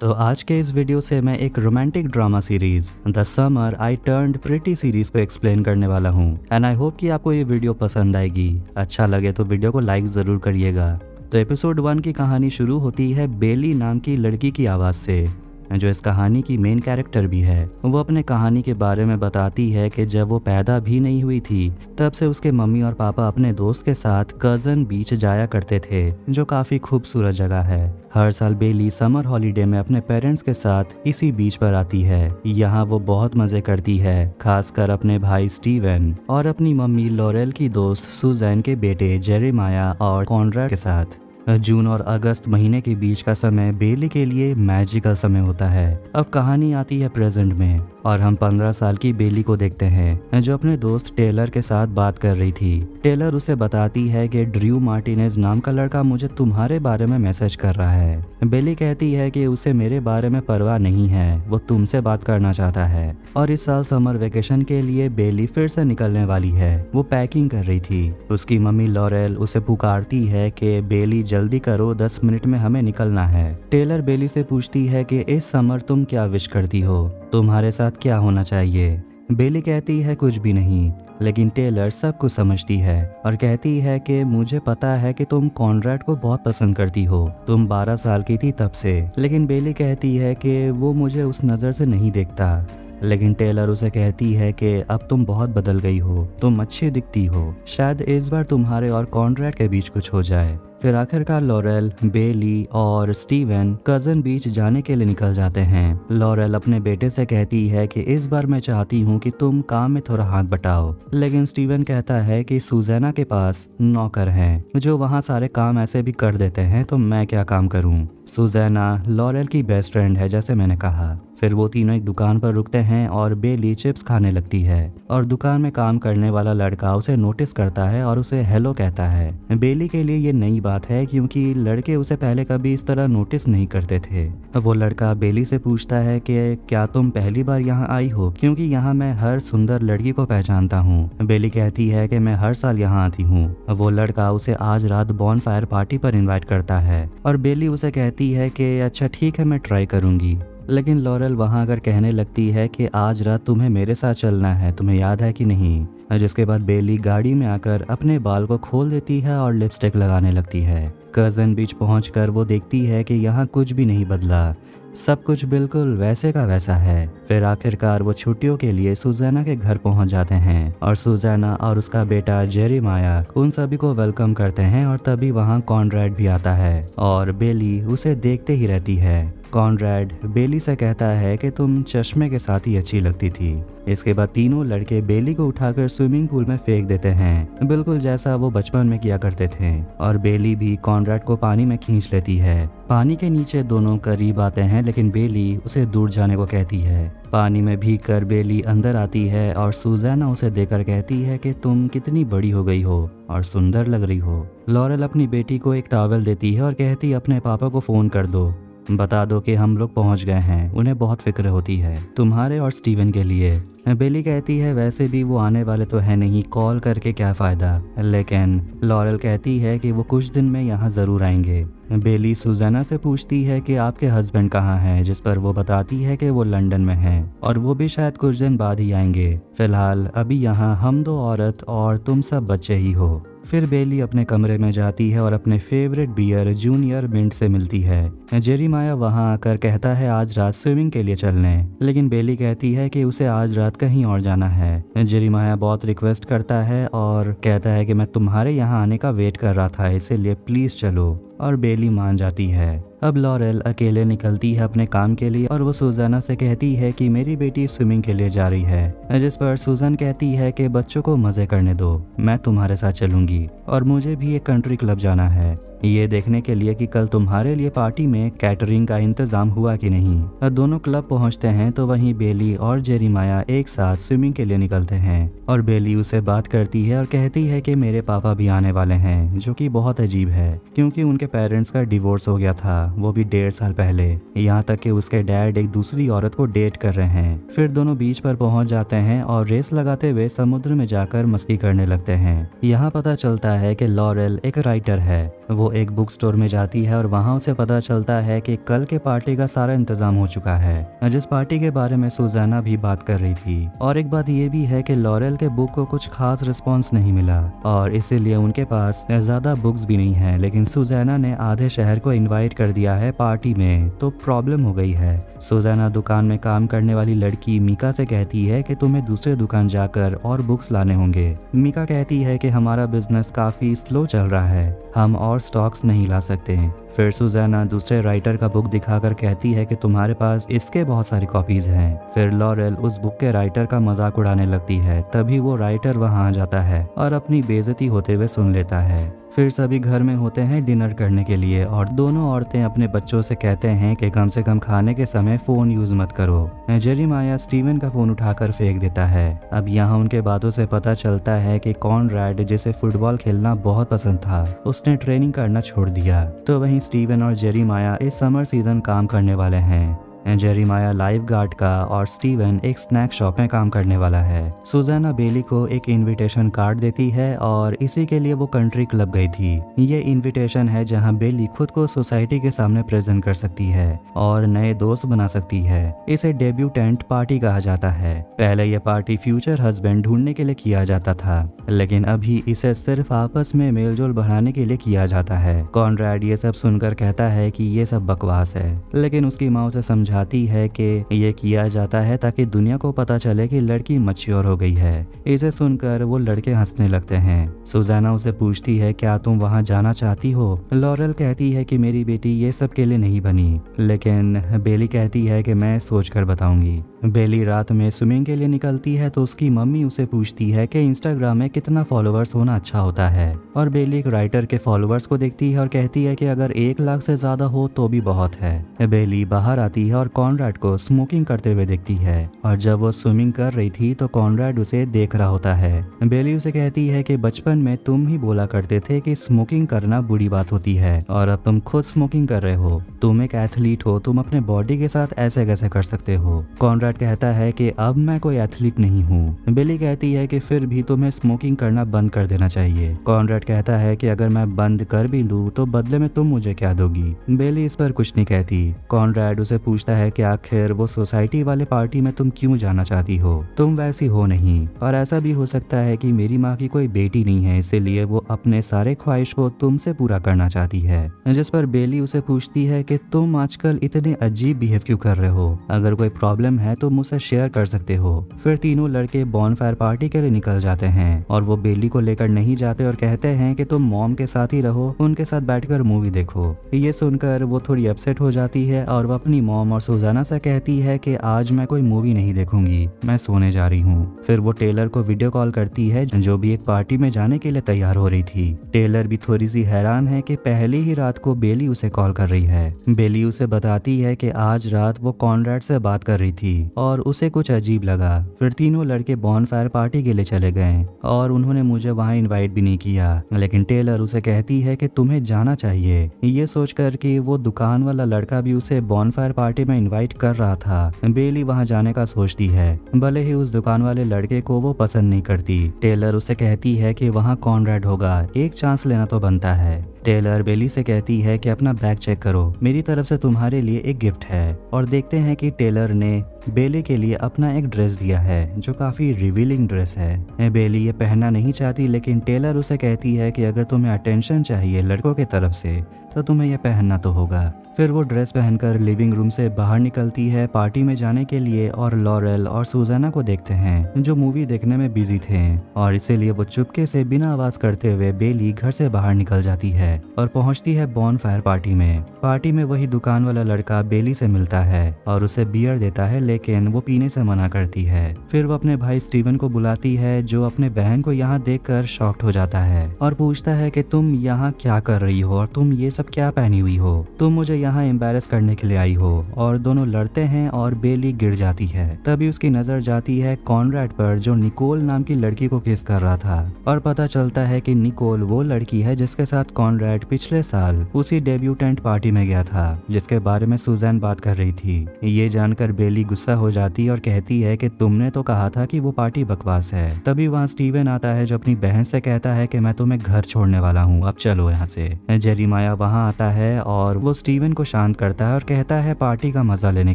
तो आज के इस वीडियो से मैं एक romantic drama series the summer I turned pretty series को एक्सप्लेन करने वाला हूँ एंड आई होप कि आपको ये वीडियो पसंद आएगी। अच्छा लगे तो वीडियो को लाइक ज़रूर करिएगा। तो एपिसोड 1 की कहानी शुरू होती है बेली नाम की लड़की की आवाज़ से, जो इस कहानी की मेन कैरेक्टर भी है। वो अपने कहानी के बारे में बताती है कि जब वो पैदा भी नहीं हुई थी तब से उसके मम्मी और पापा अपने दोस्त के साथ कज़न बीच जाया करते थे, जो काफ़ी खूबसूरत जगह है। हर साल बेली समर हॉलीडे में अपने पेरेंट्स के साथ इसी बीच पर आती है। यहाँ वो बहुत मज़े करती है, खासकर अपने भाई स्टीवन और अपनी मम्मी लॉरेल की दोस्त सुजैन के बेटे जेरेमाया और कॉनराड के साथ। जून और अगस्त महीने के बीच का समय बेली के लिए मैजिकल समय होता है। अब कहानी आती है प्रेजेंट में और हम 15 साल की बेली को देखते हैं, जो अपने दोस्त टेलर के साथ बात कर रही थी। टेलर उसे बताती है कि ड्रू मार्टिनेज नाम का लड़का मुझे तुम्हारे बारे में मैसेज कर रहा है। बेली कहती है कि उसे मेरे बारे में परवाह नहीं है, वो तुमसे बात करना चाहता है। और इस साल समर वेकेशन के लिए बेली फिर से निकलने वाली है। वो पैकिंग कर रही थी। उसकी मम्मी लॉरेल उसे पुकारती है कि बेली जल्दी करो, 10 मिनट में हमें निकलना है। टेलर बेली से पूछती है कि इस समर तुम क्या विश करती हो, तुम्हारे साथ क्या होना चाहिए। बेली कहती है कुछ भी नहीं, लेकिन टेलर सब कुछ समझती है और कहती है कि मुझे पता है कि तुम कॉनराड को बहुत पसंद करती हो, तुम 12 साल की थी तब से। लेकिन बेली कहती है कि वो मुझे उस नज़र से नहीं देखता। लेकिन टेलर उसे कहती है कि अब तुम बहुत बदल गई हो, तुम अच्छी दिखती हो, शायद इस बार तुम्हारे और कॉनराड के बीच कुछ हो जाए। फिर आखिरकार लॉरेल, बेली और स्टीवन कज़न बीच जाने के लिए निकल जाते हैं। लॉरेल अपने बेटे से कहती है कि इस बार मैं चाहती हूँ कि तुम काम में थोड़ा हाथ बटाओ, लेकिन स्टीवन कहता है कि सुजैना के पास नौकर हैं जो वहाँ सारे काम ऐसे भी कर देते हैं, तो मैं क्या काम करूँ। सुजैना लॉरेल की बेस्ट फ्रेंड है, जैसे मैंने कहा। फिर वो तीनों एक दुकान पर रुकते हैं और बेली चिप्स खाने लगती है और दुकान में काम करने वाला लड़का उसे नोटिस करता है और उसे हेलो कहता है। बेली के लिए ये नई बात है क्योंकि लड़के उसे पहले कभी इस तरह नोटिस नहीं करते थे। वो लड़का बेली से पूछता है कि क्या तुम पहली बार यहाँ आई हो, क्योंकि यहाँ मैं हर सुंदर लड़की को पहचानता हूँ। बेली कहती है कि मैं हर साल यहाँ आती हूँ। वो लड़का उसे आज रात बॉनफायर पार्टी पर इन्वाइट करता है और बेली उसे कहती है कि अच्छा ठीक है, मैं ट्राई करूँगी। लेकिन लॉरेल वहाँ आकर कहने लगती है कि आज रात तुम्हें मेरे साथ चलना है, तुम्हें याद है कि नहीं। जिसके बाद बेली गाड़ी में आकर अपने बाल को खोल देती है और लिपस्टिक लगाने लगती है। कज़न बीच पहुंचकर वो देखती है कि यहाँ कुछ भी नहीं बदला, सब कुछ बिल्कुल वैसे का वैसा है। फिर आखिरकार वो छुट्टियों के लिए सुजैना के घर पहुंच जाते हैं और सुजैना और उसका बेटा जेरेमाया उन सभी को वेलकम करते हैं। और तभी वहाँ कॉनराड भी आता है और बेली उसे देखते ही रहती है। कॉनराड बेली से कहता है कि तुम चश्मे के साथ ही अच्छी लगती थी। इसके बाद तीनों लड़के बेली को उठाकर स्विमिंग पूल में फेंक देते हैं, बिल्कुल जैसा वो बचपन में किया करते थे। और बेली भी कॉनराड को पानी में खींच लेती है। पानी के नीचे दोनों करीब आते हैं, लेकिन बेली उसे दूर जाने को कहती है। पानी में भीग कर बेली अंदर आती है और सुजैना उसे देखकर कहती है कि तुम कितनी बड़ी हो गई हो और सुंदर लग रही हो। लॉरेल अपनी बेटी को एक टॉवल देती है और कहती है अपने पापा को फ़ोन कर दो, बता दो कि हम लोग पहुंच गए हैं, उन्हें बहुत फिक्र होती है तुम्हारे और स्टीवन के लिए। बेली कहती है वैसे भी वो आने वाले तो है नहीं, कॉल करके क्या फ़ायदा। लेकिन लॉरेल कहती है कि वो कुछ दिन में यहाँ ज़रूर आएंगे। बेली सुजैना से पूछती है कि आपके हस्बैंड कहाँ हैं, जिस पर वो बताती है कि वो लंदन में हैं और वो भी शायद कुछ दिन बाद ही आएंगे। फिलहाल अभी यहाँ हम दो औरत और तुम सब बच्चे ही हो। फिर बेली अपने कमरे में जाती है और अपने फेवरेट बियर जूनियर मिंट से मिलती है। जेरेमाया वहाँ आकर कहता है आज रात स्विमिंग के लिए चलने, लेकिन बेली कहती है कि उसे आज रात कहीं और जाना है। जेरेमाया बहुत रिक्वेस्ट करता है और कहता है कि मैं तुम्हारे यहाँ आने का वेट कर रहा था, इसीलिए प्लीज़ चलो। और बेली मान जाती है। अब लॉरेल अकेले निकलती है अपने काम के लिए और वो सुजैना से कहती है कि मेरी बेटी स्विमिंग के लिए जा रही है। जिस पर सुजन कहती है कि बच्चों को मज़े करने दो, मैं तुम्हारे साथ चलूंगी और मुझे भी एक कंट्री क्लब जाना है, ये देखने के लिए कि कल तुम्हारे लिए पार्टी में कैटरिंग का इंतजाम हुआ कि नहीं। और दोनों क्लब पहुंचते हैं तो वहीं बेली और जेरेमाया एक साथ स्विमिंग के लिए निकलते हैं और बेली उसे बात करती है और कहती है कि मेरे पापा भी आने वाले हैं, जो कि बहुत अजीब है क्योंकि उनके पेरेंट्स का डिवोर्स हो गया था वो भी 1.5 साल पहले। यहाँ तक कि उसके डैड एक दूसरी औरत को डेट कर रहे हैं। फिर दोनों बीच पर पहुंच जाते हैं और रेस लगाते हुए समुद्र में जाकर मस्ती करने लगते हैं। यहाँ पता चलता है कि लॉरेल एक राइटर है। वो एक बुक स्टोर में जाती है और वहाँ उसे पता चलता है कि कल के पार्टी का सारा इंतजाम हो चुका है, जिस पार्टी के बारे में सुजाना भी बात कर रही थी। और एक बात ये भी है कि लॉरेल के बुक को कुछ खास रिस्पॉन्स नहीं मिला और इसीलिए उनके पास ज्यादा बुक्स भी नहीं है। लेकिन सुजाना ने आधे शहर को इनवाइट कर दिया है पार्टी में, तो प्रॉब्लम हो गई है। सुजाना दुकान में काम करने वाली लड़की मीका से कहती है कि तुम्हें दूसरे दुकान जाकर और बुक्स लाने होंगे। मीका कहती है कि हमारा बिजनेस काफी स्लो चल रहा है, हम और स्टॉक्स नहीं ला सकते। फिर सुजाना दूसरे राइटर का बुक दिखाकर कहती है कि तुम्हारे पास इसके बहुत सारी कॉपीज हैं। फिर लॉरेल उस बुक के राइटर का मजाक उड़ाने लगती है। तभी वो राइटर वहां आ जाता है और अपनी बेइज्जती होते हुए सुन लेता है। फिर सभी घर में होते हैं डिनर करने के लिए और दोनों औरतें अपने बच्चों से कहते हैं कि कम से कम खाने के समय फोन यूज मत करो। जेरेमाया स्टीवन का फोन उठाकर फेंक देता है। अब यहाँ उनके बातों से पता चलता है कि कॉनरैड, जिसे फुटबॉल खेलना बहुत पसंद था, उसने ट्रेनिंग करना छोड़ दिया। तो वहीं स्टीवन और जेरेमाया इस समर सीजन काम करने वाले हैं। जेरेमाया लाइफ गार्ड का और स्टीवन एक स्नैक शॉप में काम करने वाला है। सुजाना बेली को एक इनविटेशन कार्ड देती है और इसी के लिए वो कंट्री क्लब गई थी। ये इनविटेशन है जहां बेली खुद को सोसाइटी के सामने प्रेजेंट कर सकती है और नए दोस्त बना सकती है। इसे डेब्यूटेंट पार्टी कहा जाता है। पहले यह पार्टी फ्यूचर हस्बैंड ढूंढने के लिए किया जाता था, लेकिन अभी इसे सिर्फ आपस में मेलजोल बढ़ाने के लिए किया जाता है। कॉनरैड ये सब सुनकर कहता है कि ये सब बकवास है, लेकिन उसकी माँ उसे समझाती है कि ये किया जाता है ताकि दुनिया को पता चले कि लड़की मैच्योर हो गई है। इसे सुनकर वो लड़के हंसने लगते हैं। सुजाना उसे पूछती है क्या तुम वहाँ जाना चाहती हो। लॉरेल कहती है कि मेरी बेटी ये सब के लिए नहीं बनी, लेकिन बेली कहती है कि मैं सोचकर बताऊंगी। बेली रात में स्विमिंग के लिए निकलती है तो उसकी मम्मी उसे पूछती है कि इंस्टाग्राम में कितना फॉलोअर्स होना अच्छा होता है, और बेली एक राइटर के फॉलोअर्स को देखती है और कहती है कि अगर 1 लाख से ज्यादा हो तो भी बहुत है। बेली बाहर आती है और कॉनरैड को स्मोकिंग करते हुए देखती है, और जब वो स्विमिंग कर रही थी तो कॉनरैड उसे देख रहा होता है। बेली उसे कहती है कि बचपन में तुम ही बोला करते थे कि स्मोकिंग करना बुरी बात होती है और अब तुम खुद स्मोकिंग कर रहे हो। तुम एक एथलीट हो, तुम अपने बॉडी के साथ ऐसे कैसे कर सकते हो। कॉनरैड कहता है कि अब मैं कोई एथलीट नहीं हूँ। बेली कहती है कि फिर भी तुम्हें स्मोकिंग करना बंद कर देना चाहिए। कॉनरैड कहता है कि अगर मैं बंद कर भी दूं तो बदले में तुम मुझे क्या दोगी। बेली इस पर कुछ नहीं कहती। कॉनरैड उसे पूछता है कि आखिर वो सोसाइटी वाले पार्टी में तुम क्यों जाना चाहती हो, तुम वैसी हो नहीं, और ऐसा भी हो सकता है कि मेरी माँ की कोई बेटी नहीं है, इसीलिए वो अपने सारे ख्वाहिश को तुमसे पूरा करना चाहती है। जिस पर बेली उसे पूछती है कि तुम आजकल इतने अजीब बिहेव क्यों कर रहे हो, अगर कोई प्रॉब्लम है तो मुझसे शेयर कर सकते हो। फिर तीनों लड़के बॉनफायर पार्टी के लिए निकल जाते हैं और वो बेली को लेकर नहीं जाते और कहते हैं कि तुम मॉम के साथ ही रहो, उनके साथ बैठकर मूवी देखो। ये सुनकर वो थोड़ी अपसेट हो जाती है और वो अपनी मॉम और सुजाना से कहती है कि आज मैं कोई मूवी नहीं देखूंगी, मैं सोने जा रही हूँ। फिर वो टेलर को वीडियो कॉल करती है जो भी एक पार्टी में जाने के लिए तैयार हो रही थी। टेलर भी थोड़ी सी हैरान है कि पहली ही रात को बेली उसे कॉल कर रही है। बेली उसे बताती है कि आज रात वो कॉनरैड से बात कर रही थी और उसे कुछ अजीब लगा। फिर तीनों लड़के बॉनफायर पार्टी के लिए चले गए और उन्होंने मुझे वहाँ इनवाइट भी नहीं किया, लेकिन टेलर उसे कहती है कि तुम्हें जाना चाहिए। ये सोचकर कि वो दुकान वाला लड़का भी उसे बॉनफायर पार्टी में इनवाइट कर रहा था, बेली वहाँ जाने का सोचती है, भले ही उस दुकान वाले लड़के को वो पसंद नहीं करती। टेलर उसे कहती है कि वहाँ कॉनरैड होगा, एक चांस लेना तो बनता है। टेलर बेली से कहती है कि अपना बैग चेक करो, मेरी तरफ से तुम्हारे लिए एक गिफ्ट है। और देखते हैं कि टेलर ने बेली के लिए अपना एक ड्रेस दिया है जो काफी रिवीलिंग ड्रेस है। बेली ये पहनना नहीं चाहती, लेकिन टेलर उसे कहती है कि अगर तुम्हें अटेंशन चाहिए लड़कों की तरफ से तो तुम्हें यह पहनना तो होगा। फिर वो ड्रेस पहनकर लिविंग रूम से बाहर निकलती है पार्टी में जाने के लिए और लॉरेल और सुजाना को देखते हैं जो मूवी देखने में बिजी थे, और इसीलिए वो चुपके से बिना आवाज करते हुए बेली घर से बाहर निकल जाती है और पहुंचती है बॉनफायर पार्टी में। पार्टी में वही दुकान वाला लड़का बेली से मिलता है और उसे बियर देता है, लेकिन वो पीने से मना करती है। फिर वो अपने भाई स्टीवन को बुलाती है जो अपने बहन को यहाँ देखकर शॉक्ड हो जाता है और पूछता है कि तुम यहाँ क्या कर रही हो और तुम ये सब क्या पहनी हुई हो, तुम मुझे यहाँ एम्बेरस करने के लिए आई हो, और दोनों लड़ते हैं और बेली गिर जाती है। तभी उसकी नजर जाती है कॉनरैड पर, जो निकोल नाम की लड़की को किस कर रहा था, और पता चलता है कि निकोल वो लड़की है जिसके साथ कॉनरैड पिछले साल उसी डेब्यूटेंट पार्टी में गया था, जिसके बारे में सुजैन बात कर रही थी। ये जानकर बेली गुस्सा हो जाती है और कहती है कि तुमने तो कहा था कि वो पार्टी बकवास है। तभी वहाँ स्टीवन आता है जो अपनी बहन से कहता है कि मैं तुम्हें घर छोड़ने वाला हूँ, अब चलो यहाँ से। जेरेमाया वहाँ आता है और वो स्टीवन को शांत करता है और कहता है पार्टी का मजा लेने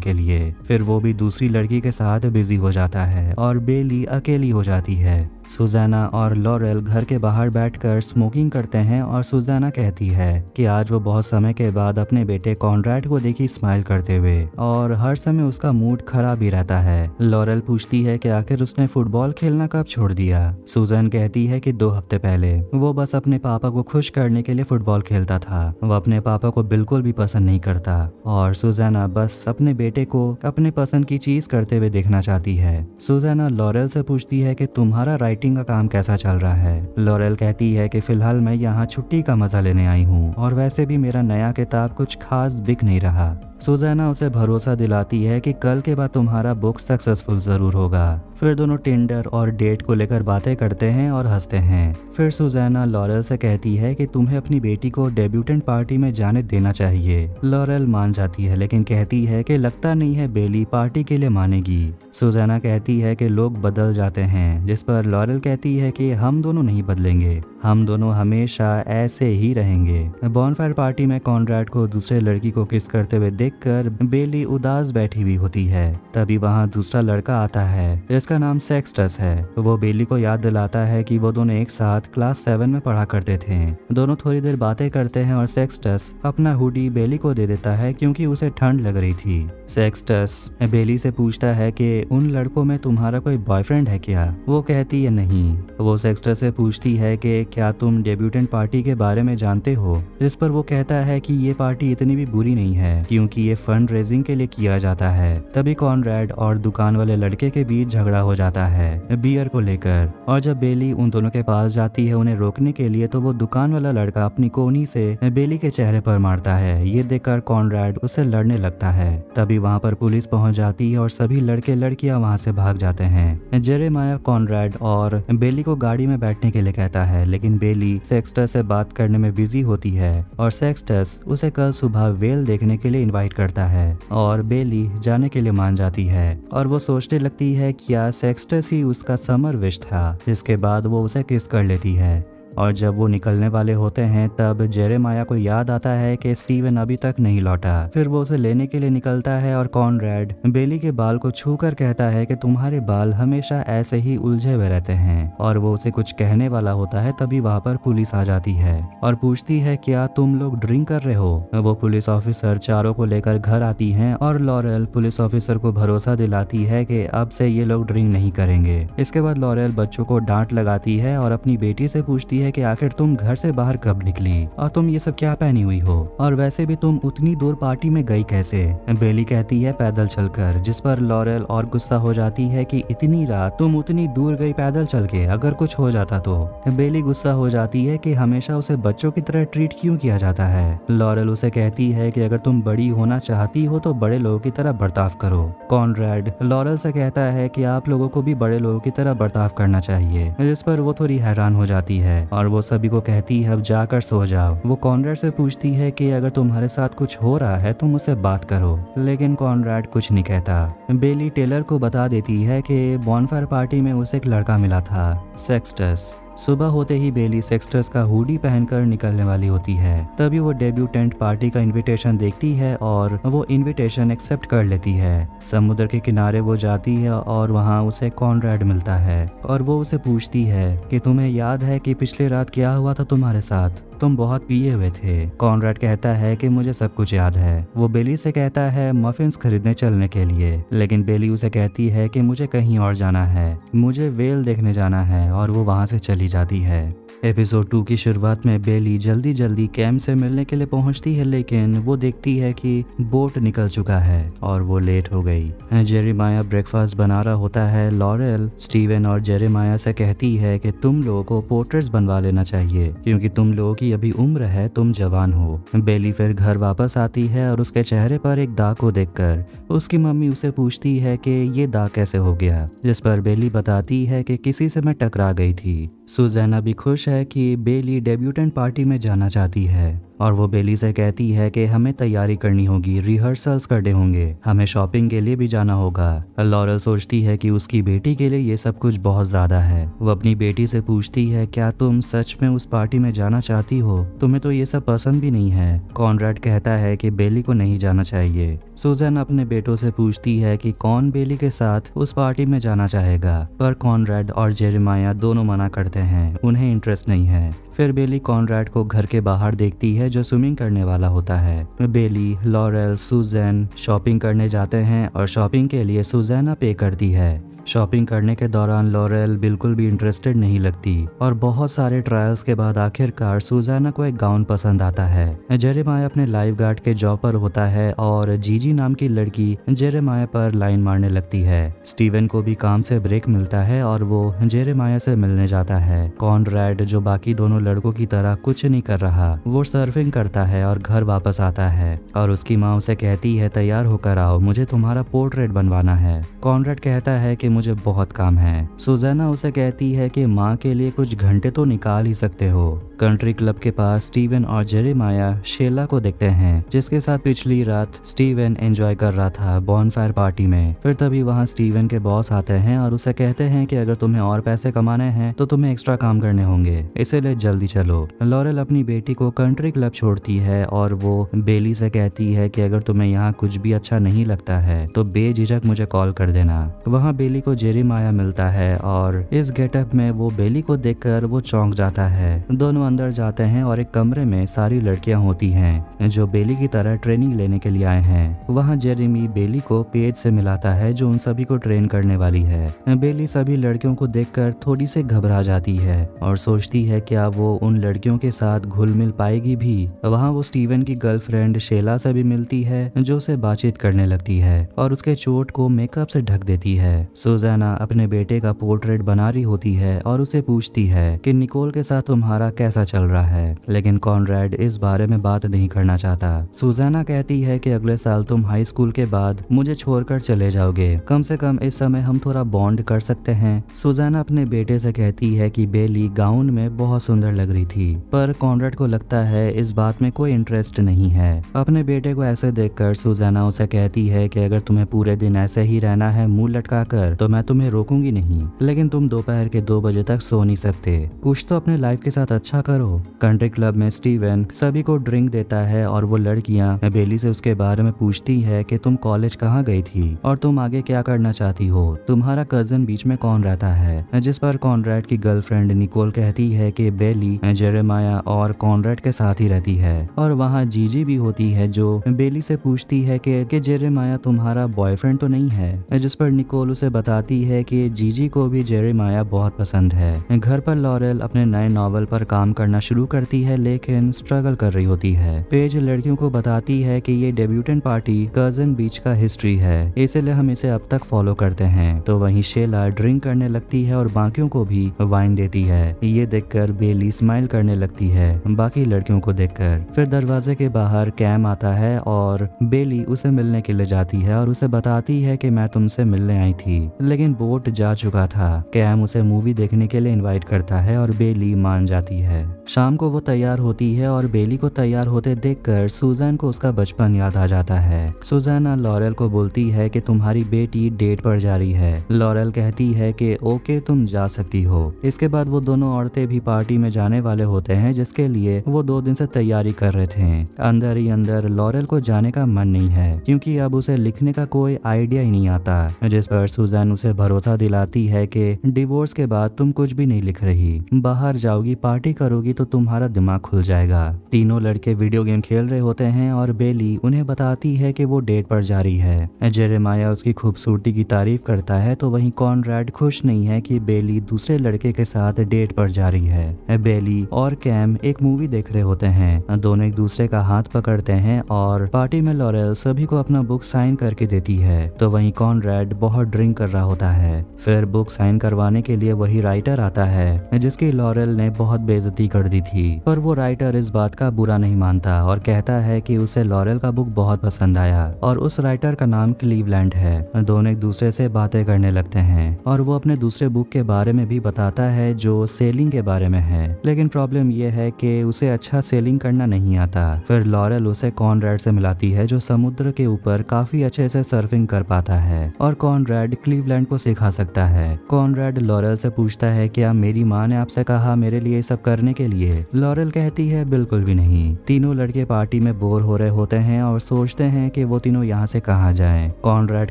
के लिए। फिर वो भी दूसरी लड़की के साथ बिजी हो जाता है और बेली अकेली हो जाती है। सुजाना और लॉरेल घर के बाहर बैठकर स्मोकिंग करते हैं और सुजाना कहती है कि आज वो बहुत समय के बाद अपने बेटे कॉनरैड को देखी स्माइल करते हुए, और हर समय उसका मूड खराब ही रहता है। लॉरेल पूछती है कि आखिर उसने फुटबॉल खेलना कब छोड़ दिया। सुजैन कहती है कि 2 हफ्ते पहले वो बस अपने पापा को खुश करने के लिए फुटबॉल खेलता था, वो अपने पापा को बिल्कुल भी पसंद नहीं करता, और सुजाना बस अपने बेटे को अपने पसंद की चीज करते हुए देखना चाहती है। सुजाना लॉरेल से पूछती है कि तुम्हारा राइटिंग का काम कैसा चल रहा है। लॉरेल कहती है कि फिलहाल मैं यहाँ छुट्टी का मजा लेने आई हूँ, और वैसे भी मेरा नया किताब कुछ खास बिक नहीं रहा। सुजाना उसे भरोसा दिलाती है कि कल के बाद तुम्हारा बुक सक्सेसफुल जरूर होगा। फिर दोनों टिंडर और डेट को लेकर बातें करते हैं और हंसते हैं। फिर सुजाना लॉरेल से कहती है कि तुम्हें अपनी बेटी को डेब्यूटेंट पार्टी में जाने देना चाहिए। लॉरेल मान जाती है, लेकिन कहती है कि लगता नहीं है बेली पार्टी के लिए मानेगी। सुजाना कहती है कि लोग बदल जाते हैं, जिस पर लॉरेल कहती है कि हम दोनों नहीं बदलेंगे, हम दोनों हमेशा ऐसे ही रहेंगे। बॉनफायर पार्टी में कॉनरैड को दूसरे लड़की को किस करते हुए देखकर बेली उदास बैठी हुई होती है। तभी वहाँ दूसरा लड़का आता है जिसका नाम सेक्सटस है। वो बेली को याद दिलाता है कि वो दोनों एक साथ क्लास 7 में पढ़ा करते थे। दोनों थोड़ी देर बातें करते हैं और सेक्सटस अपना हुडी बेली को दे देता है क्योंकि उसे ठंड लग रही थी। सेक्सटस बेली से पूछता है कि उन लड़कों में तुम्हारा कोई बॉयफ्रेंड है क्या। वो कहती है नहीं। वो सेक्सटस से पूछती है कि क्या तुम डेब्यूटेंट पार्टी के बारे में जानते हो, जिस पर वो कहता है कि ये पार्टी इतनी भी बुरी नहीं है क्योंकि ये फंड रेजिंग के लिए किया जाता है। तभी कॉनरैड और दुकान वाले लड़के के बीच झगड़ा हो जाता है बियर को लेकर, और जब बेली उन दोनों के पास जाती है उन्हें रोकने के लिए, तो वो दुकान वाला लड़का अपनी कोनी से बेली के चेहरे पर मारता है। ये देखकर कॉनरैड उससे लड़ने लगता है। तभी वहाँ पर पुलिस पहुँच जाती है और सभी लड़के लड़कियां वहाँ से भाग जाते हैं। जेरेमाया कॉनरैड और बेली को गाड़ी में बैठने के लिए कहता है, लेकिन बेली सेक्सटस से बात करने में बिजी होती है और सेक्सटस उसे कल सुबह वेल देखने के लिए इनवाइट करता है, और बेली जाने के लिए मान जाती है। और वो सोचने लगती है क्या सेक्सटस ही उसका समर विश था। जिसके बाद वो उसे किस कर लेती है, और जब वो निकलने वाले होते हैं तब जेरेमाया को याद आता है कि स्टीवन अभी तक नहीं लौटा। फिर वो उसे लेने के लिए निकलता है और कॉनरैड बेली के बाल को छूकर कहता है कि तुम्हारे बाल हमेशा ऐसे ही उलझे हुए रहते हैं, और वो उसे कुछ कहने वाला होता है। तभी वहाँ पर पुलिस आ जाती है और पूछती है क्या तुम लोग ड्रिंक कर रहे हो। वो पुलिस ऑफिसर चारों को लेकर घर आती है और लॉरेल पुलिस ऑफिसर को भरोसा दिलाती है कि अब से ये लोग ड्रिंक नहीं करेंगे। इसके बाद लॉरेल बच्चों को डांट लगाती है और अपनी बेटी से पूछती है कि आखिर तुम घर से बाहर कब निकली और तुम ये सब क्या पहनी हुई हो, और वैसे भी तुम उतनी दूर पार्टी में गई कैसे। बेली कहती है पैदल चलकर, जिस पर लॉरेल और गुस्सा हो जाती है कि इतनी रात तुम उतनी दूर गई पैदल चल के, अगर कुछ हो जाता तो। बेली गुस्सा हो जाती है कि हमेशा उसे बच्चों की तरह ट्रीट क्यों किया जाता है। लॉरेल उसे कहती है कि अगर तुम बड़ी होना चाहती हो तो बड़े लोगों की तरह बर्ताव करो। कॉनरैड लॉरेल से कहता है कि आप लोगों को भी बड़े लोगों की तरह बर्ताव करना चाहिए, जिस पर वो थोड़ी हैरान हो जाती है और वो सभी को कहती है अब जाकर सो जाओ। वो कॉनरैड से पूछती है कि अगर तुम्हारे साथ कुछ हो रहा है तो मुझसे बात करो, लेकिन कॉनरैड कुछ नहीं कहता। बेली टेलर को बता देती है कि बॉनफायर पार्टी में उसे एक लड़का मिला था, सेक्सटस। सुबह होते ही बेली सेक्सटस का हुडी पहनकर निकलने वाली होती है। तभी वो डेब्यूटेंट पार्टी का इनविटेशन देखती है और वो इनविटेशन एक्सेप्ट कर लेती है। समुद्र के किनारे वो जाती है और वहाँ उसे कॉनरैड मिलता है और वो उसे पूछती है कि तुम्हें याद है कि पिछली रात क्या हुआ था तुम्हारे साथ, तुम बहुत पिए हुए थे। कॉनरैड कहता है कि मुझे सब कुछ याद है। वो बेली से कहता है मफिन्स खरीदने चलने के लिए, लेकिन बेली उसे कहती है कि मुझे कहीं और जाना है, मुझे वेल देखने जाना है, और वो वहाँ से चली जाती है। एपिसोड 2 की शुरुआत में बेली जल्दी जल्दी कैम से मिलने के लिए पहुंचती है, लेकिन वो देखती है कि बोट निकल चुका है और वो लेट हो गई। जेरेमाया ब्रेकफास्ट बना रहा होता है। लॉरेल स्टीवन और जेरेमाया से कहती है कि तुम लोगों को पोर्ट्रेट्स बनवा लेना चाहिए क्योंकि तुम लोगों की अभी उम्र है, तुम जवान हो। बेली फिर घर वापस आती है और उसके चेहरे पर एक दाग को देखकर उसकी मम्मी उसे पूछती है कि ये दाग कैसे हो गया, जिस पर बेली बताती है कि किसी से मैं टकरा गई थी। सुज़ैना भी खुश है कि बेली डेब्यूटेंट पार्टी में जाना चाहती है और वो बेली से कहती है कि हमें तैयारी करनी होगी, रिहर्सल्स करने होंगे, हमें शॉपिंग के लिए भी जाना होगा। लॉरेल सोचती है कि उसकी बेटी के लिए ये सब कुछ बहुत ज़्यादा है। वो अपनी बेटी से पूछती है, क्या तुम सच में उस पार्टी में जाना चाहती हो? तुम्हें तो ये सब पसंद भी नहीं है। कॉनरेड कहता है कि बेली को नहीं जाना चाहिए। सुज़ैन अपने बेटों से पूछती है कि कौन बेली के साथ उस पार्टी में जाना चाहेगा, पर कॉनरेड और जेरेमाया दोनों मना करते हैं, उन्हें इंटरेस्ट नहीं है। फिर बेली कॉनरेड को घर के बाहर देखती है जो स्विमिंग करने वाला होता है। बेली, लॉरेल, सुज़ैन शॉपिंग करने जाते हैं और शॉपिंग के लिए सुज़ैना पे करती है। शॉपिंग करने के दौरान लॉरेल बिल्कुल भी इंटरेस्टेड नहीं लगती और बहुत सारे ट्रायल्स के बाद आखिरकार सुज़ैना को एक गाउन पसंद आता है। जेरेमाया अपने लाइफ गार्ड के जॉब पर होता है और जीजी नाम की लड़की जेरेमाया पर लाइन मारने लगती है। स्टीवन को भी काम से ब्रेक मिलता है और वो जेरेमाया से मिलने जाता है। कॉनरेड, जो बाकी दोनों लड़कों की तरह कुछ नहीं कर रहा, वो सर्फिंग करता है और घर वापस आता है और उसकी माँ उसे कहती है, तैयार होकर आओ, मुझे तुम्हारा पोर्ट्रेट बनवाना है। कॉनरेड कहता है कि मुझे बहुत काम है। सुज़ैना उसे कहती है कि माँ के लिए कुछ घंटे तो निकाल ही सकते हो। कंट्री क्लब के पास स्टीवन और जेरेमाया शेला को देखते हैं, जिसके साथ पिछली रात स्टीवन एंजॉय कर रहा था बॉनफायर पार्टी में। फिर तभी वहाँ स्टीवन के बॉस आते हैं और उसे कहते हैं कि अगर तुम्हें और पैसे कमाने हैं तो तुम्हें एक्स्ट्रा काम करने होंगे, इसीलिए जल्दी चलो। लॉरेल अपनी बेटी को कंट्री क्लब छोड़ती है और वो बेली से कहती है कि अगर तुम्हें यहाँ कुछ भी अच्छा नहीं लगता है तो बेझिझक मुझे कॉल कर देना। वहाँ बेली को जेरेमाया मिलता है और इस गेटअप में वो बेली को देखकर वो चौंक जाता है। दोनों अंदर जाते हैं और एक कमरे में सारी लड़कियां होती हैं जो बेली की तरह ट्रेनिंग लेने के लिए आए हैं। वहाँ जेरेमी बेली को पेज से मिलाता है जो उन सभी को ट्रेन करने वाली है। बेली सभी लड़कियों को देखकर थोड़ी सी घबरा जाती है और सोचती है क्या वो उन लड़कियों के साथ घुल मिल पाएगी भी। वहाँ वो स्टीवन की गर्लफ्रेंड शेला से भी मिलती है जो उसे बातचीत करने लगती है और उसके चोट को मेकअप से ढक देती है। सुज़ैना अपने बेटे का पोर्ट्रेट बना रही होती है और उसे पूछती है कि निकोल के साथ तुम्हारा कैसा चल रहा है, लेकिन कॉनरेड इस बारे में बात नहीं करना चाहता। सुज़ैना कहती है कि अगले साल तुम हाई स्कूल के बाद मुझे छोड़कर चले जाओगे, कम से कम इस समय हम थोड़ा बॉन्ड कर सकते हैं। सुज़ैना अपने बेटे से कहती है कि बेली गाउन में बहुत सुंदर लग रही थी, पर कॉनरेड को लगता है इस बात में कोई इंटरेस्ट नहीं है। अपने बेटे को ऐसे देखकर सुज़ैना उसे कहती है कि अगर तुम्हें पूरे दिन ऐसे ही रहना है मुंह लटका कर तो मैं तुम्हें रोकूंगी नहीं, लेकिन तुम दोपहर के 2 बजे तक सो नहीं सकते, कुछ तो अपने लाइफ के साथ अच्छा करो। कंट्री क्लब में स्टीवन सभी को ड्रिंक देता है और वो लड़कियां बेली से उसके बारे में पूछती है कि तुम कॉलेज कहाँ गई थी और तुम आगे क्या करना चाहती हो, तुम्हारा कजन बीच में कौन रहता है। जिस पर कॉनरेड की गर्लफ्रेंड निकोल कहती है कि बेली जेरेमाया और कॉनरेड के साथ ही रहती है और वहाँ जीजी भी होती है जो बेली से पूछती है कि जेरेमाया तुम्हारा बॉयफ्रेंड तो नहीं है। जिस पर निकोल उसे बताती है कि जीजी को भी जेरेमाया बहुत पसंद है। घर पर लॉरेल अपने नए नॉवल पर काम करना शुरू करती है लेकिन स्ट्रगल कर रही होती है। पेज लड़कियों को बताती है कि ये डेब्यूटेंट पार्टी कजन बीच का हिस्ट्री है, इसलिए हम इसे अब तक फॉलो करते हैं। तो वहीं शेला ड्रिंक करने लगती है और बाकियों को भी वाइन देती है। ये देखकर बेली स्माइल करने लगती है बाकी लड़कियों को देखकर। फिर दरवाजे के बाहर कैम आता है और बेली उसे मिलने के लिए जाती है और उसे बताती है कि मैं तुमसे मिलने आई थी, लेकिन बोट जा चुका था। कैम उसे मूवी देखने के लिए इनवाइट करता है और बेली मान जाती है। शाम को वो तैयार होती है और बेली को तैयार होते देखकर सुज़ैन को उसका बचपन याद आ जाता है। सुज़ैना लॉरेल को बोलती है कि तुम्हारी बेटी डेट पर जा रही है। लॉरेल कहती है कि ओके तुम जा सकती हो। इसके बाद वो दोनों औरतें भी पार्टी में जाने वाले होते हैं जिसके लिए वो 2 दिन से तैयारी कर रहे थे। अंदर ही अंदर लॉरेल को जाने का मन नहीं है क्योंकि अब उसे लिखने का कोई आइडिया ही नहीं आता। जिस पर सुज़ैना स्टीवन उसे भरोसा दिलाती है कि डिवोर्स के बाद तुम कुछ भी नहीं लिख रही, बाहर जाओगी, पार्टी करोगी तो तुम्हारा दिमाग खुल जाएगा। तीनों लड़के वीडियो गेम खेल रहे होते हैं और बेली उन्हें बताती है कि वो डेट पर जा रही है। जेरेमाया उसकी खूबसूरती की तारीफ करता है तो वहीं कॉनरैड खुश नहीं है कि बेली दूसरे लड़के के साथ डेट पर जा रही है। बेली और कैम एक मूवी देख रहे होते हैं। दोनों एक दूसरे का हाथ पकड़ते हैं और पार्टी में लॉरेल सभी को अपना बुक साइन करके देती है। तो वहीं कॉनरैड बहुत ड्रिंक कर रहा होता है। फिर बुक साइन करवाने के लिए वही राइटर आता है जिसकी लॉरेल ने बहुत बेइज्जती कर दी थी, पर वो राइटर इस बात का बुरा नहीं मानता और कहता है कि उसे लॉरेल का बुक बहुत पसंद आया और उस राइटर का नाम क्लीवलैंड है। दोनों एक दूसरे से बातें करने लगते हैं और वो अपने दूसरे बुक के बारे में भी बताता है जो सेलिंग के बारे में है, लेकिन प्रॉब्लम ये है कि उसे अच्छा सेलिंग करना नहीं आता। फिर लॉरेल उसे कॉनरैड से मिलाती है जो समुद्र के ऊपर काफी अच्छे से सर्फिंग कर पाता है और कॉनरैड क्लीवलैंड को सिखा सकता है। कॉनरैड लॉरेल से पूछता है क्या मेरी माँ ने आपसे कहा मेरे लिए सब करने के लिए? लॉरेल कहती है बिल्कुल भी नहीं। तीनों लड़के पार्टी में बोर हो रहे होते हैं और सोचते हैं कि वो तीनों यहाँ से कहाँ जाएं। कॉनरैड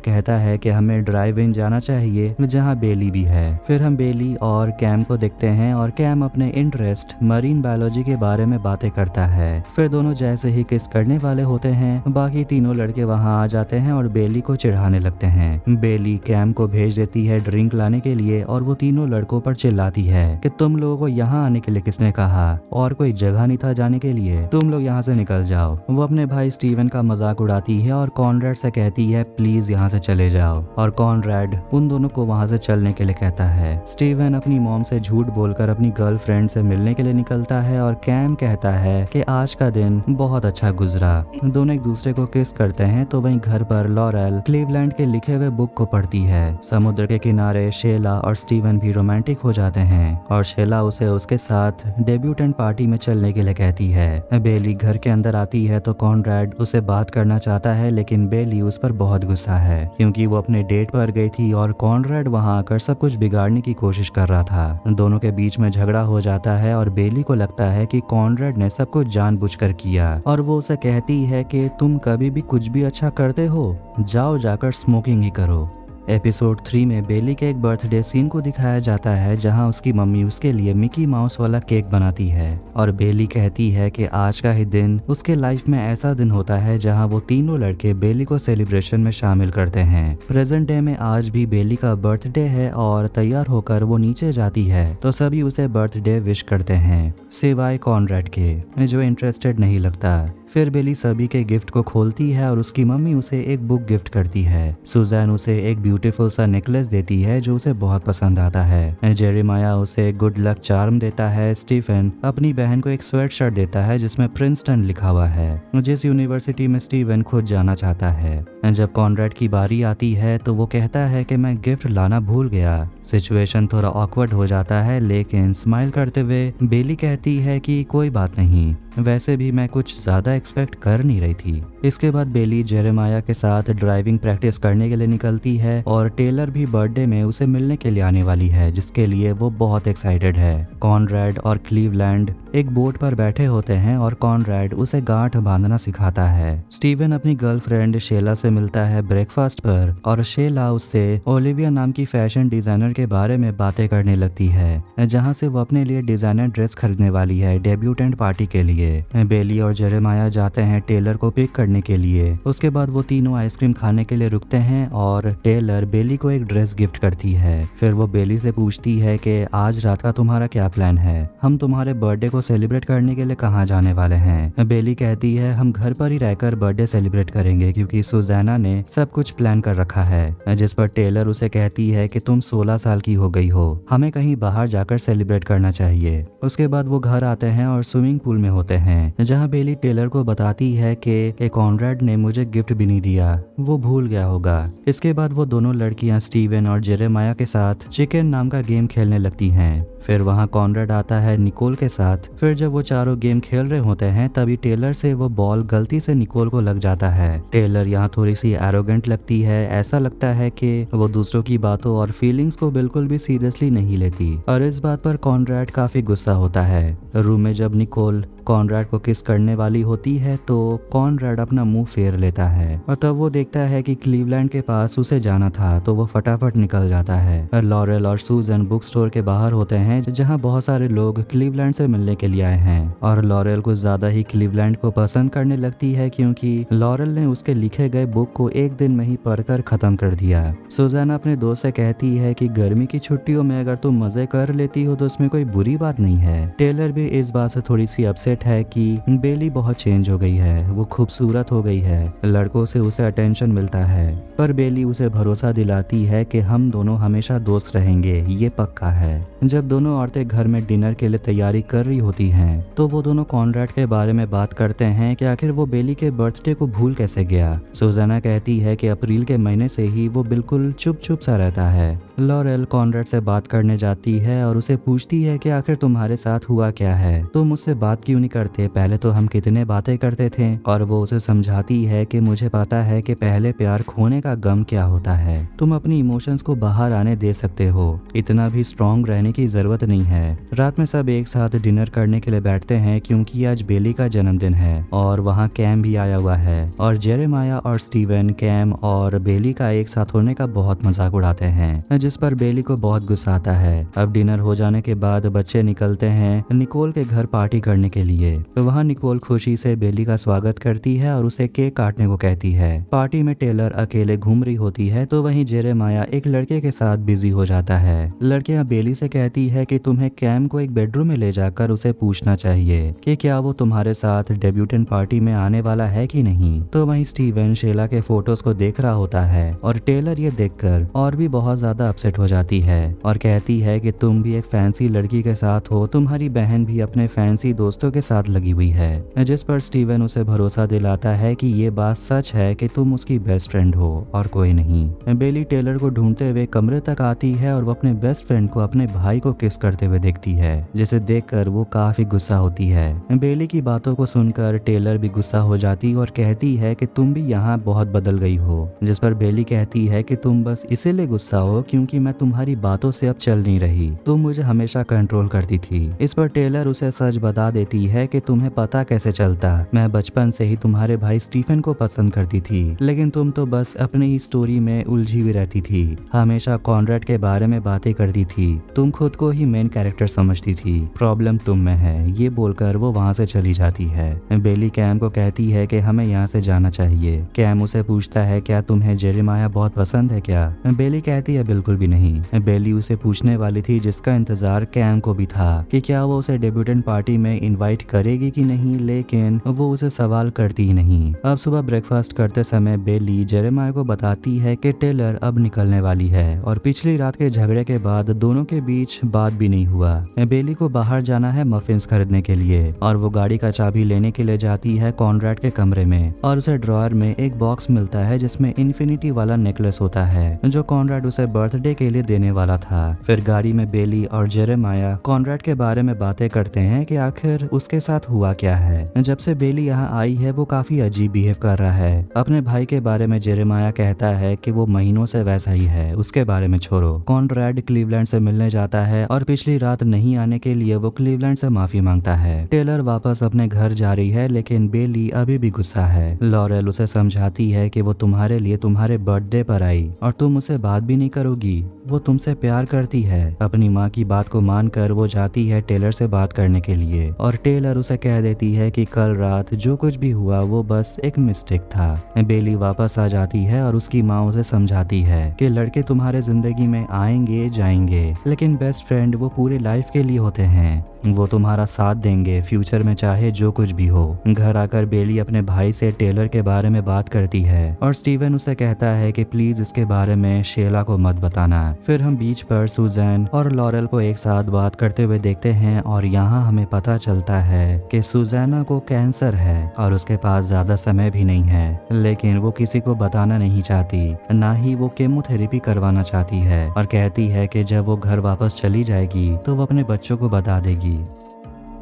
कहता है कि हमें ड्राइव इन जाना चाहिए जहाँ बेली भी है। फिर हम बेली और कैम को देखते हैं और कैम अपने इंटरेस्ट मरीन बायोलॉजी के बारे में बातें करता है। फिर दोनों जैसे ही किस करने वाले होते हैं बाकी तीनों लड़के वहाँ आ जाते हैं और बेली को चिढ़ाने लगते हैं। बेली कैम को भेज देती है ड्रिंक लाने के लिए और वो तीनों लड़कों पर चिल्लाती है कि तुम लोगों को यहाँ आने के लिए किसने कहा, और कोई जगह नहीं था जाने के लिए, तुम लोग यहाँ से निकल जाओ। वो अपने भाई स्टीवन का मजाक उड़ाती है और कॉनरैड से कहती है प्लीज यहाँ से चले जाओ, और कॉनरैड उन दोनों को वहाँ से चलने के लिए कहता है। स्टीवन अपनी मॉम से झूठ बोलकर अपनी गर्लफ्रेंड से मिलने के लिए निकलता है और कैम कहता है कि आज का दिन बहुत अच्छा गुजरा। दोनों एक दूसरे को किस करते हैं तो वहीं घर पर लॉरेल क्लीवलैंड के लिखे हुए बुक को पढ़ती है। समुद्र के किनारे शेला और स्टीवन भी रोमांटिक हो जाते हैं और शेला उसे उसके साथ डेब्यूटेंट पार्टी में चलने के लिए कहती है। बेली घर के अंदर आती है तो कॉनरैड उसे बात करना चाहता है, लेकिन बेली उस पर बहुत गुस्सा है क्योंकि वो अपने डेट पर गई थी और कॉनरैड वहां आकर सब कुछ बिगाड़ने की कोशिश कर रहा था। दोनों के बीच में झगड़ा हो जाता है और बेली को लगता है कि कॉनरैड ने सब कुछ जानबूझकर किया और वो उसे कहती है कि तुम कभी भी कुछ भी अच्छा करते हो, जाओ जाकर स्मोकिंग ही करो। एपिसोड 3 में बेली के एक बर्थडे सीन को दिखाया जाता है जहां उसकी मम्मी उसके लिए मिकी माउस वाला केक बनाती है और बेली कहती है कि आज का ही दिन उसके लाइफ में ऐसा दिन होता है जहां वो तीनों लड़के बेली को सेलिब्रेशन में शामिल करते हैं। प्रेजेंट डे में आज भी बेली का बर्थडे है और तैयार होकर वो नीचे जाती है तो सभी उसे बर्थडे विश करते हैं सिवाय कॉनरैड के जो इंटरेस्टेड नहीं लगता। फिर बेली सभी के गिफ्ट को खोलती है और उसकी मम्मी उसे एक बुक गिफ्ट करती है। सुजैन उसे एक ब्यूटीफुल सा नेकलेस देती है जो उसे बहुत पसंद आता है। जेरेमाया उसे गुड लक चार्म देता है। स्टीफन अपनी बहन को एक स्वेट शर्ट देता है जिसमें प्रिंसटन लिखा हुआ है, जिस यूनिवर्सिटी में स्टीवन खुद जाना चाहता है। जब कॉनरैड की बारी आती है तो वो कहता है कि मैं गिफ्ट लाना भूल गया। सिचुएशन थोड़ा ऑकवर्ड हो जाता है, लेकिन स्माइल करते हुए बेली कहती है कि कोई बात नहीं, वैसे भी मैं कुछ ज्यादा एक्सपेक्ट कर नहीं रही थी। इसके बाद बेली जेरेमाया के साथ ड्राइविंग प्रैक्टिस करने के लिए निकलती है और टेलर भी बर्थडे में उसे मिलने के लिए आने वाली है जिसके लिए वो बहुत एक्साइटेड है। कॉनरैड और क्लीवलैंड एक बोट पर बैठे होते हैं और कॉनरैड उसे गांठ बांधना सिखाता है। स्टीवन अपनी गर्लफ्रेंड शेला से मिलता है ब्रेकफास्ट पर और शेला उससे ओलिविया नाम की फैशन डिजाइनर के बारे में बातें करने लगती है जहां से वो अपने लिए डिजाइनर ड्रेस खरीदने वाली है डेब्यूटेंट पार्टी के लिए। बेली और जेरेमाया जाते हैं टेलर को पिक करने के लिए। उसके बाद वो तीनों आइसक्रीम खाने के लिए रुकते हैं और टेलर बेली को एक ड्रेस गिफ्ट करती है। फिर वो बेली से पूछती है कि आज रात का तुम्हारा क्या प्लान है, हम तुम्हारे बर्थडे को सेलिब्रेट करने के लिए कहाँ जाने वाले हैं। बेली कहती है हम घर पर ही रहकर बर्थडे सेलिब्रेट करेंगे क्योंकि सुजैना ने सब कुछ प्लान कर रखा है। जिस पर टेलर उसे कहती है कि तुम 16 साल की हो गई हो, हमें कहीं बाहर जाकर सेलिब्रेट करना चाहिए। उसके बाद वो घर आते हैं और स्विमिंग पूल में होते हैं जहाँ बेली टेलर को बताती है कि कॉनरैड ने मुझे गिफ्ट भी नहीं दिया, वो भूल गया होगा। इसके बाद वो दोनों लड़कियां स्टीवन और जेरेमाया के साथ चिकन नाम का गेम खेलने लगती हैं। फिर वहाँ कॉनरैड आता है निकोल के साथ। फिर जब वो चारों गेम खेल रहे होते हैं तभी टेलर से वो बॉल गलती से निकोल को लग जाता है। टेलर यहाँ थोड़ी सी एरोगेंट लगती है, ऐसा लगता है कि वो दूसरों की बातों और फीलिंग्स को बिल्कुल भी सीरियसली नहीं लेती और इस बात पर कॉनरैड काफी गुस्सा होता है। रूम में जब निकोल कॉनरैड को किस करने वाली होती है तो कॉनरैड अपना मुंह फेर लेता है और तब वो देखता है कि क्लीवलैंड के पास उसे जाना था तो वो फटाफट निकल जाता है। लॉरेल और सूजन बुक स्टोर के बाहर होते हैं जहाँ बहुत सारे लोग क्लीवलैंड से मिलने के लिए आए हैं और लॉरेल कुछ ज्यादा ही क्लीवलैंड को पसंद करने लगती है क्योंकि लॉरेल ने उसके लिखे गए बुक को एक दिन में ही पढ़कर खत्म कर दिया। सुजाना अपने दोस्त से कहती है कि गर्मी की छुट्टियों में अगर तुम मजे कर लेती हो तो उसमें कोई बुरी बात नहीं है। टेलर भी इस बात से थोड़ी सी अपसेट है कि बेली बहुत चेंज हो गई है, वो खूबसूरत हो गई है, लड़कों से उसे अटेंशन मिलता है, पर बेली उसे भरोसा दिलाती है कि हम दोनों हमेशा दोस्त रहेंगे, ये पक्का है। जब दोनों औरतें घर में डिनर के लिए तैयारी कर रही होती हैं तो वो दोनों कॉनरैड के बारे में बात करते हैं कि आखिर वो बेली के बर्थडे को भूल कैसे गया। सुजाना कहती है कि अप्रैल के महीने से ही वो बिल्कुल चुप चुप सा रहता है। लॉरेल कॉनरैड से बात करने जाती है और उसे पूछती है कि आखिर तुम्हारे साथ हुआ क्या है, तुम मुझसे बात क्यों नहीं करते, पहले तो हम कितने बातें करते थे। और वो उसे समझाती है कि मुझे पता है कि पहले प्यार खोने का गम क्या होता है, तुम अपनी इमोशंस को बाहर आने दे सकते हो, इतना भी स्ट्रॉन्ग रहने की जरूरत नहीं है। रात में सब एक साथ डिनर करने के लिए बैठते हैं क्योंकि आज बेली का जन्मदिन है और वहाँ कैम भी आया हुआ है और जेरेमाया और स्टीवन कैम और बेली का एक साथ होने का बहुत मजाक उड़ाते हैं जिस पर बेली को बहुत गुस्सा आता है। अब डिनर हो जाने के बाद बच्चे निकलते हैं निकोल के घर पार्टी करने के लिए। तो वहाँ निकोल खुशी से बेली का स्वागत करती है और उसे केक काटने को कहती है। पार्टी में टेलर अकेले घूम रही होती है तो वहीं जेरेमाया एक लड़के के साथ बिजी हो जाता है। लड़कियां बेली से कहती है कि तुम्हें कैम को एक बेडरूम में ले जाकर उसे पूछना चाहिए कि क्या वो तुम्हारे साथ डेब्यूटेंट पार्टी में आने वाला है कि नहीं। तो वहीं स्टीवन शेला के फोटोज को देख रहा होता है और टेलर ये देखकर और भी बहुत ज्यादा अपसेट हो जाती है और कहती है कि तुम भी एक फैंसी लड़की के साथ हो, तुम्हारी बहन भी अपने फैंसी दोस्तों के साथ लगी हुई है। जिस पर स्टीवन उसे भरोसा दिलाता है कि ये बात सच है कि तुम उसकी बेस्ट फ्रेंड हो और कोई नहीं। बेली टेलर को ढूंढते हुए कमरे तक आती है और वो अपने बेस्ट फ्रेंड को अपने भाई को किस करते हुए देखती है जिसे देखकर वो काफी गुस्सा होती है। बेली की बातों को सुनकर टेलर भी गुस्सा हो जाती और कहती है कि तुम भी यहाँ बहुत बदल गई हो। जिस पर बेली कहती है कि तुम बस इसीलिए गुस्सा हो क्योंकि मैं तुम्हारी बातों से अब चल नहीं रही, तुम मुझे हमेशा कंट्रोल करती थी। इस पर टेलर उसे सच बता देती है कि तुम्हें पता कैसे चलता, मैं बचपन से ही तुम्हारे भाई स्टीफन को पसंद करती थी, लेकिन तुम तो बस अपनी ही स्टोरी में उलझी हुई रहती थी, हमेशा कॉनरैड के बारे में बातें करती थी, तुम खुद को ही मेन कैरेक्टर समझती थी, प्रॉब्लम तुम में है। ये बोलकर वो वहाँ से चली जाती है। बेली कैम को कहती है कि हमें यहाँ से जाना चाहिए। कैम उसे पूछता है क्या तुम्हें जेरेमाया बहुत पसंद है क्या। बेली कहती है बिल्कुल भी नहीं। बेली उसे पूछने वाली थी जिसका इंतजार कैम को भी था कि क्या वो उसे डेब्यूटेंट पार्टी में इनवाइट करेगी कि नहीं, लेकिन वो उसे सवाल करती ही नहीं। अब सुबह ब्रेकफास्ट करते समय बेली जेरेमाया को बताती है कि टेलर अब निकलने वाली है और पिछली रात के झगड़े के बाद दोनों के बीच बात भी नहीं हुआ। बेली को बाहर जाना है मफिन्स खरीदने के लिए और वो गाड़ी का चाबी लेने के लिए जाती है कॉनरैड के कमरे में और उसे ड्रॉअर में एक बॉक्स मिलता है जिसमें इन्फिनिटी वाला नेकलेस होता है जो कॉनरैड उसे बर्थडे के लिए देने वाला था। फिर गाड़ी में बेली और जेरेमाया कॉनरैड के बारे में बातें करते हैं कि आखिर उसके साथ हुआ क्या है। जब से बेली यहाँ आई है वो काफी अजीब बिहेव कर रहा है। अपने भाई के बारे में जेरेमाया कहता है कि वो महीनों से वैसा ही है, उसके बारे में छोड़ो। कॉनरैड क्लीवलैंड से मिलने जाता है और पिछली रात नहीं आने के लिए वो क्लीवलैंड से माफी मांगता है। टेलर वापस अपने घर जा रही है लेकिन बेली अभी भी गुस्सा है। लॉरेल उसे समझाती है कि वो तुम्हारे लिए तुम्हारे बर्थडे पर आई और तुम उसे बात भी नहीं करोगी, वो तुमसे प्यार करती है। अपनी माँ की बात को मानकर वो जाती है टेलर से बात करने के लिए और टेलर उसे कह देती है कि कल रात जो कुछ भी हुआ वो बस एक मिस्टेक था। बेली वापस आ जाती है और उसकी माँ उसे समझाती है कि लड़के तुम्हारे जिंदगी में आएंगे जाएंगे लेकिन बेस्ट फ्रेंड वो पूरी लाइफ के लिए होते हैं, वो तुम्हारा साथ देंगे फ्यूचर में चाहे जो कुछ भी हो। घर आकर बेली अपने भाई से टेलर के बारे में बात करती है और स्टीवन उसे कहता है कि प्लीज इसके बारे में शेला को मत बताना। फिर हम बीच पर सुजैन और लॉरेल को एक साथ बात करते हुए देखते हैं और यहाँ हमें पता चलता है कि सुजैना को कैंसर है और उसके पास ज्यादा समय भी नहीं है, लेकिन वो किसी को बताना नहीं चाहती, ना ही वो केमोथेरेपी करवाना चाहती है और कहती है कि जब वो घर वापस चली जाएगी तो वो अपने बच्चों को बता देगी।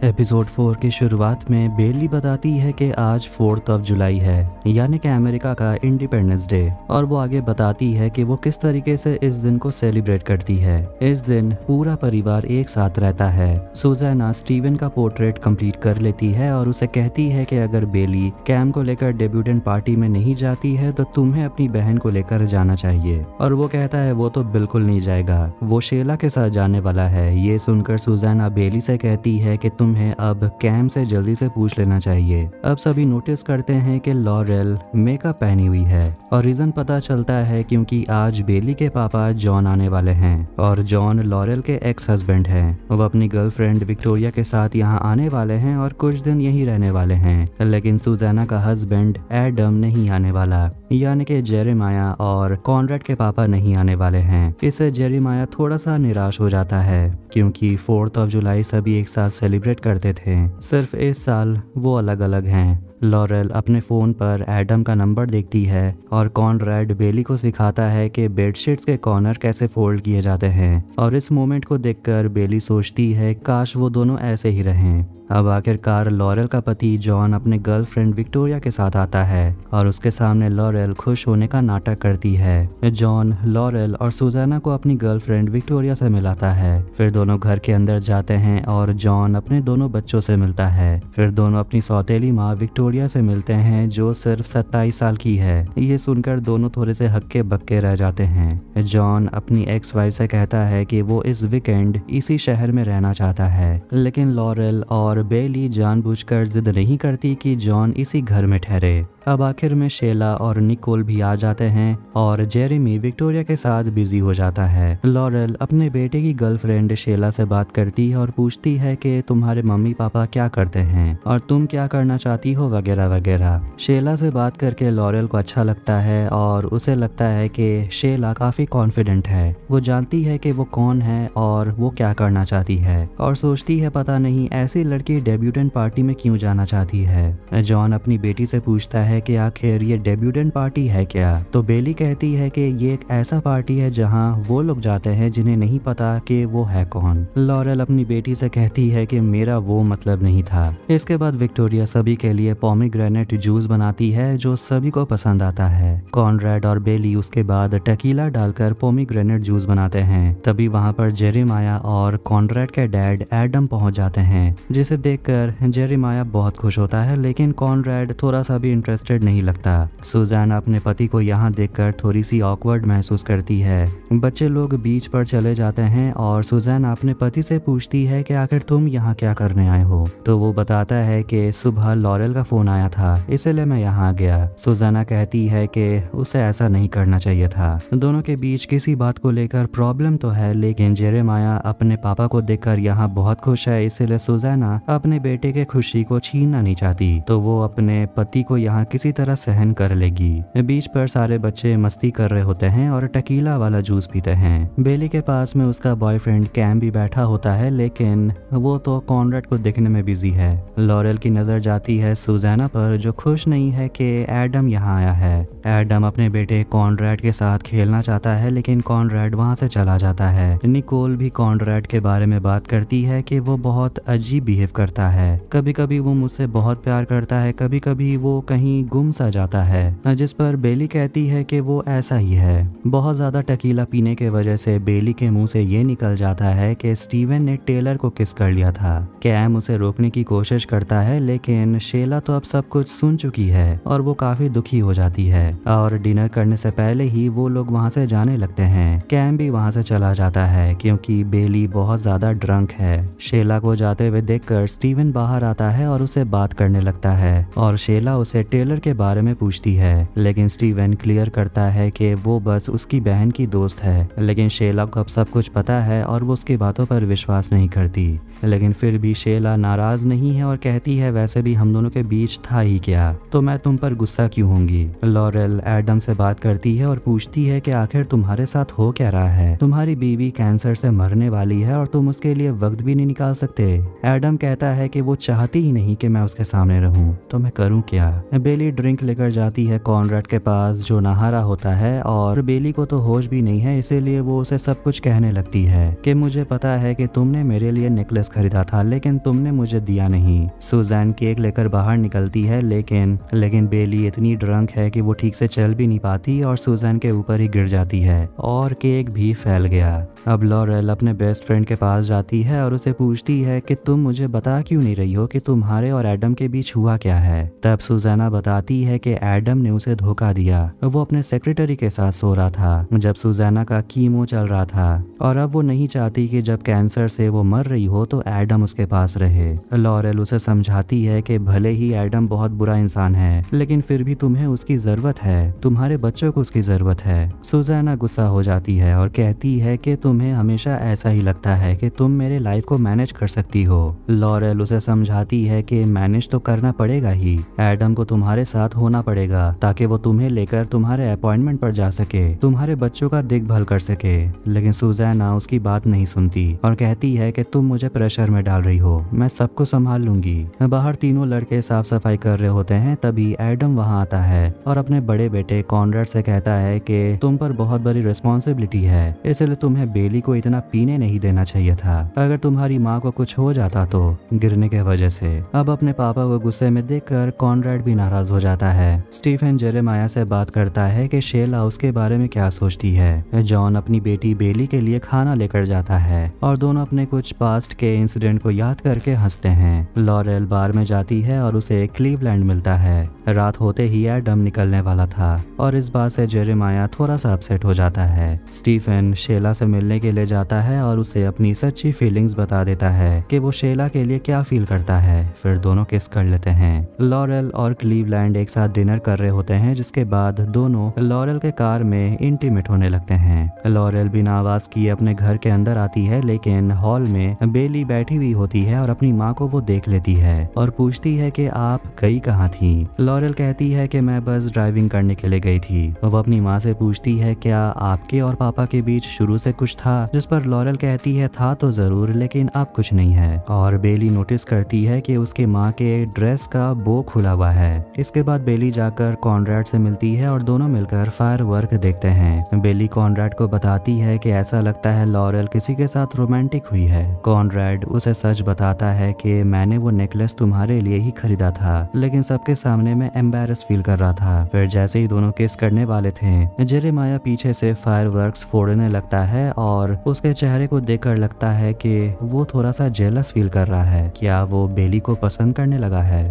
एपिसोड 4 की शुरुआत में बेली बताती है कि आज 4th ऑफ जुलाई है, यानी कि अमेरिका का इंडिपेंडेंस डे, और वो आगे बताती है कि वो किस तरीके से इस दिन को सेलिब्रेट करती है। इस दिन पूरा परिवार एक साथ रहता है। सुज़ैना स्टीवन का पोर्ट्रेट कंप्लीट कर लेती है और उसे कहती है कि अगर बेली कैम को लेकर डेब्यूटेंट पार्टी में नहीं जाती है तो तुम्हें अपनी बहन को लेकर जाना चाहिए, और वो कहता है वो तो बिल्कुल नहीं जाएगा, वो शेला के साथ जाने वाला है। ये सुनकर सुज़ैना बेली से कहती है कि तुम्हें अब कैम से जल्दी से पूछ लेना चाहिए। अब सभी नोटिस करते हैं कि लॉरेल मेकअप पहनी हुई है, और रीजन पता चलता है क्योंकि आज बेली के पापा जॉन आने वाले हैं, और जॉन लॉरेल के एक्स हस्बैंड हैं। वो अपनी गर्लफ्रेंड विक्टोरिया के साथ यहाँ आने वाले हैं और कुछ दिन यहीं रहने वाले हैं। लेकिन सुज़ैना का हस्बैंड एडम नहीं आने वाला, यानी कि जेरेमाया और कॉनरेड के पापा नहीं आने वाले हैं। इससे जेरेमाया थोड़ा सा निराश हो जाता है क्योंकि 4th ऑफ जुलाई सभी एक साथ सेलिब्रेट करते थे। सिर्फ इस साल वो अलग अलग हैं। लॉरेल अपने फ़ोन पर एडम का नंबर देखती है और कॉनरेड बेली को सिखाता है कि बेडशीट्स के कॉर्नर कैसे फोल्ड किए जाते हैं, और इस मोमेंट को देखकर बेली सोचती है काश वो दोनों ऐसे ही रहें। अब आखिरकार लॉरेल का पति जॉन अपने गर्लफ्रेंड विक्टोरिया के साथ आता है और उसके सामने लॉरेल खुश होने का नाटक करती है। जॉन लॉरेल और सुज़ैना को अपनी गर्लफ्रेंड विक्टोरिया से मिलाता है। फिर दोनों घर के अंदर जाते हैं और जॉन अपने दोनों बच्चों से मिलता है। फिर दोनों अपनी सौतेली माँ विक्टोरिया से मिलते हैं जो सिर्फ 27 साल की है। ये सुनकर दोनों थोड़े से हक्के बक्के रह जाते हैं। जॉन अपनी एक्स वाइफ से कहता है कि वो इस वीकेंड इसी शहर में रहना चाहता है, लेकिन लॉरेल और बेली जानबूझकर जिद नहीं करती कि जॉन इसी घर में ठहरे। अब आखिर में शेला और निकोल भी आ जाते हैं और जेरेमी विक्टोरिया के साथ बिजी हो जाता है। लॉरेल अपने बेटे की गर्लफ्रेंड शेला से बात करती है और पूछती है कि तुम्हारे मम्मी पापा क्या करते हैं और तुम क्या करना चाहती हो वगैरह वगैरह। शेला से बात करके लॉरेल को अच्छा लगता है और उसे लगता है कि शेला काफी कॉन्फिडेंट है। वो जानती है कि वो कौन है और वो क्या करना चाहती है, और सोचती है पता नहीं ऐसी लड़की डेब्यूटेंट पार्टी में क्यों जाना चाहती है। जॉन अपनी बेटी से पूछता है कि आखिर ये डेब्यूटेंट पार्टी है क्या, तो बेली कहती है कि ये एक ऐसा पार्टी है जहां वो लोग जाते हैं जिन्हें नहीं पता कि वो है कौन। लॉरेल अपनी बेटी से कहती है कि मेरा वो मतलब नहीं था। इसके बाद विक्टोरिया सभी के लिए पोमीग्रेनेट जूस बनाती है जो सभी को पसंद आता है। कॉनरेड और बेली उसके बाद टकीला डालकर पोमीग्रेनेट जूस बनाते हैं। तभी वहां पर जेरेमाया और कॉनरेड के डैड एडम पहुंच जाते हैं, जिसे देखकर जेरेमाया बहुत खुश होता है, लेकिन कॉनरेड थोड़ा सा भी इंटरेस्टेड नहीं लगता। सुज़ैना अपने पति को यहाँ देखकर थोड़ी सी ऑकवर्ड महसूस करती है। बच्चे लोग बीच पर चले जाते हैं और सुज़ैना अपने पति से पूछती है कि आखिर तुम यहाँ क्या करने आए हो, तो वो बताता है कि सुबह लॉरेल का फोन आया था इसलिए मैं यहाँ आ गया। सुज़ैना कहती है कि उसे ऐसा नहीं करना चाहिए था। दोनों के बीच किसी बात को लेकर प्रॉब्लम तो है, लेकिन जेरेमाया अपने पापा को देखकर यहाँ बहुत खुश है, इसलिए सुज़ैना अपने बेटे के खुशी को छीनना नहीं चाहती, तो वो अपने पति को यहाँ किसी तरह सहन कर लेगी। बीच पर सारे बच्चे मस्ती कर रहे होते हैं और टकीला वाला जूस पीते हैं। बेली के पास में उसका बॉयफ्रेंड कैम भी बैठा होता है, लेकिन वो तो कॉनरेड को देखने में बिजी है। लॉरेल की नजर जाती है सुज़ैना पर, जो खुश नहीं है कि एडम यहाँ आया है। एडम अपने बेटे कॉनरेड के साथ खेलना चाहता है, लेकिन कॉनरेड वहाँ से चला जाता है। निकोल भी कॉनरेड के बारे में बात करती है कि वो बहुत अजीब बिहेव करता है। कभी कभी वो मुझसे बहुत प्यार करता है, कभी कभी वो कहीं गुम सा जाता है, जिस पर बेली कहती है कि वो ऐसा ही है। बहुत ज्यादा टकीला पीने के वजह से बेली के मुंह से ये निकल जाता है कि स्टीवन ने टेलर को किस कर लिया था। कैम उसे रोकने की कोशिश करता है, लेकिन शेला तो अब सब कुछ सुन चुकी है और वो काफी दुखी हो जाती है, और डिनर करने से पहले ही वो लोग वहाँ से जाने लगते हैं। कैम भी वहाँ से चला जाता है क्योंकि बेली बहुत ज्यादा ड्रंक है। शेला को जाते हुए देखकर स्टीवन बाहर आता है और उसे बात करने लगता है, और शेला उसे टेलर के बारे में पूछती है, लेकिन स्टीवन क्लियर करता है कि वो बस उसकी बहन की दोस्त है। लेकिन शेला को अब सब कुछ पता है और वो उसकी बातों पर विश्वास नहीं करती, लेकिन फिर भी शेला नाराज नहीं है और कहती है वैसे भी हम दोनों के बीच था ही क्या, तो मैं तुम पर गुस्सा क्यों होंगी। लॉरेल एडम से बात करती है और पूछती है कि आखिर तुम्हारे साथ हो क्या रहा है, तुम्हारी बीवी कैंसर से मरने वाली है और तुम उसके लिए वक्त भी नहीं निकाल सकते। एडम कहता है कि वो चाहती ही नहीं कि मैं उसके सामने रहूं, तो मैं करूं क्या। बेली ड्रिंक लेकर जाती है कॉनरेड के पास जो नहा रहा होता है और बेली को तो होश भी नहीं है, इसीलिए वो उसे सब कुछ कहने लगती है कि मुझे पता है कि तुमने मेरे लिए नेकलेस खरीदा था लेकिन तुमने मुझे दिया नहीं। सुजैन केक लेकर बाहर निकलती है लेकिन बेली इतनी ड्रंक है कि वो ठीक से चल भी नहीं पाती और सुजैन के ऊपर ही गिर जाती है और केक भी फैल गया। अब लॉरेल अपने बेस्ट फ्रेंड के पास जाती है और उसे पूछती है कि तुम मुझे बता क्यों नहीं रही हो कि तुम्हारे और एडम के बीच हुआ क्या है। तब सुजैना बताती है कि एडम ने उसे धोखा दिया, वो अपने सेक्रेटरी के साथ सो रहा था जब सुजैना का कीमो चल रहा था और अब वो नहीं चाहती कि जब कैंसर से वो मर रही हो तो एडम उसके पास रहे। लॉरेल उसे समझाती है कि भले ही एडम बहुत बुरा इंसान है लेकिन फिर भी तुम्हें उसकी जरूरत है, तुम्हारे बच्चों को उसकी जरूरत है। सुजैना गुस्सा हो जाती है और कहती है कि तुम्हें हमेशा ऐसा ही लगता है कि तुम मेरे लाइफ को मैनेज कर सकती हो। लॉरेल उसे समझाती है कि मैनेज तो करना पड़ेगा ही, एडम को तुम्हारे साथ होना पड़ेगा ताकि वो तुम्हें लेकर तुम्हारे अपॉइंटमेंट पर जा सके, तुम्हारे बच्चों का देखभाल कर सके। लेकिन सुजैना उसकी बात नहीं सुनती और कहती है कि तुम मुझे प्रेशर में डाल रही हो, मैं सबको संभाल लूंगी। बाहर तीनों लड़के साफ सफाई कर रहे होते हैं, तभी एडम वहां आता है और अपने बड़े बेटे कॉनरेड से कहता है कि तुम पर बहुत बड़ी रिस्पॉन्सिबिलिटी है, इसलिए तुम्हें बेली को इतना पीने नहीं देना चाहिए था, अगर तुम्हारी माँ को कुछ हो जाता तो गिरने के वजह से। अब अपने पापा को गुस्से में देखकर कॉनरेड भी नाराज हो जाता है। स्टीफन जेरेमाया से बात करता है कि शेला उसके बारे में क्या सोचती है। जॉन अपनी बेटी बेली के लिए खाना लेकर जाता है और दोनों अपने कुछ पास्ट के इंसिडेंट को याद करके हंसते हैं। लॉरेल बार में जाती है और उसे क्लीवलैंड मिलता है। रात होते ही एडम निकलने वाला था और इस बात से जेरेमाया थोड़ा सा अपसेट हो जाता है। स्टीफन शेला से मिलने के लिए जाता है और उसे अपनी सच्ची फीलिंग्स बता देता है कि वो शेला के लिए क्या फील करता है। फिर दोनों किस कर लेते हैं। लॉरेल और क्लीवलैंड एक साथ डिनर कर रहे होते हैं जिसके बाद दोनों लॉरेल के कार में इंटीमेट होने लगते हैं। लॉरेल बिना आवाज किए अपने घर के अंदर आती है लेकिन हॉल में बेली बैठी हुई होती है और अपनी माँ को वो देख लेती है और पूछती है कि आप गई कहाँ थी। लॉरेल कहती है कि मैं बस ड्राइविंग करने के लिए गई थी। वो अपनी माँ से पूछती है क्या आपके और पापा के बीच शुरू से कुछ था, जिस पर लॉरेल कहती है था तो जरूर लेकिन अब कुछ नहीं है। और बेली नोटिस करती है कि उसके माँ के ड्रेस का बो खुला हुआ है। इसके बाद बेली जाकर कॉनरेड से मिलती है और दोनों मिलकर फायरवर्क देखते हैं। बेली कॉनरेड को बताती है कि ऐसा लगता है लॉरेल किसी के साथ रोमांटिक हुई है। कॉनरेड उसे सच बताता है कि मैंने वो नेकलेस तुम्हारे लिए ही खरीदा था लेकिन सबके सामने मैं एम्बैरस फील कर रहा था। फिर जैसे ही दोनों किस करने वाले थे जेरेमाया पीछे से फायरवर्क्स फोड़ने लगता है और उसके चेहरे को देखकर लगता है कि वो थोड़ा सा जेलस फील कर रहा है। क्या वो बेली को पसंद करने लगा है।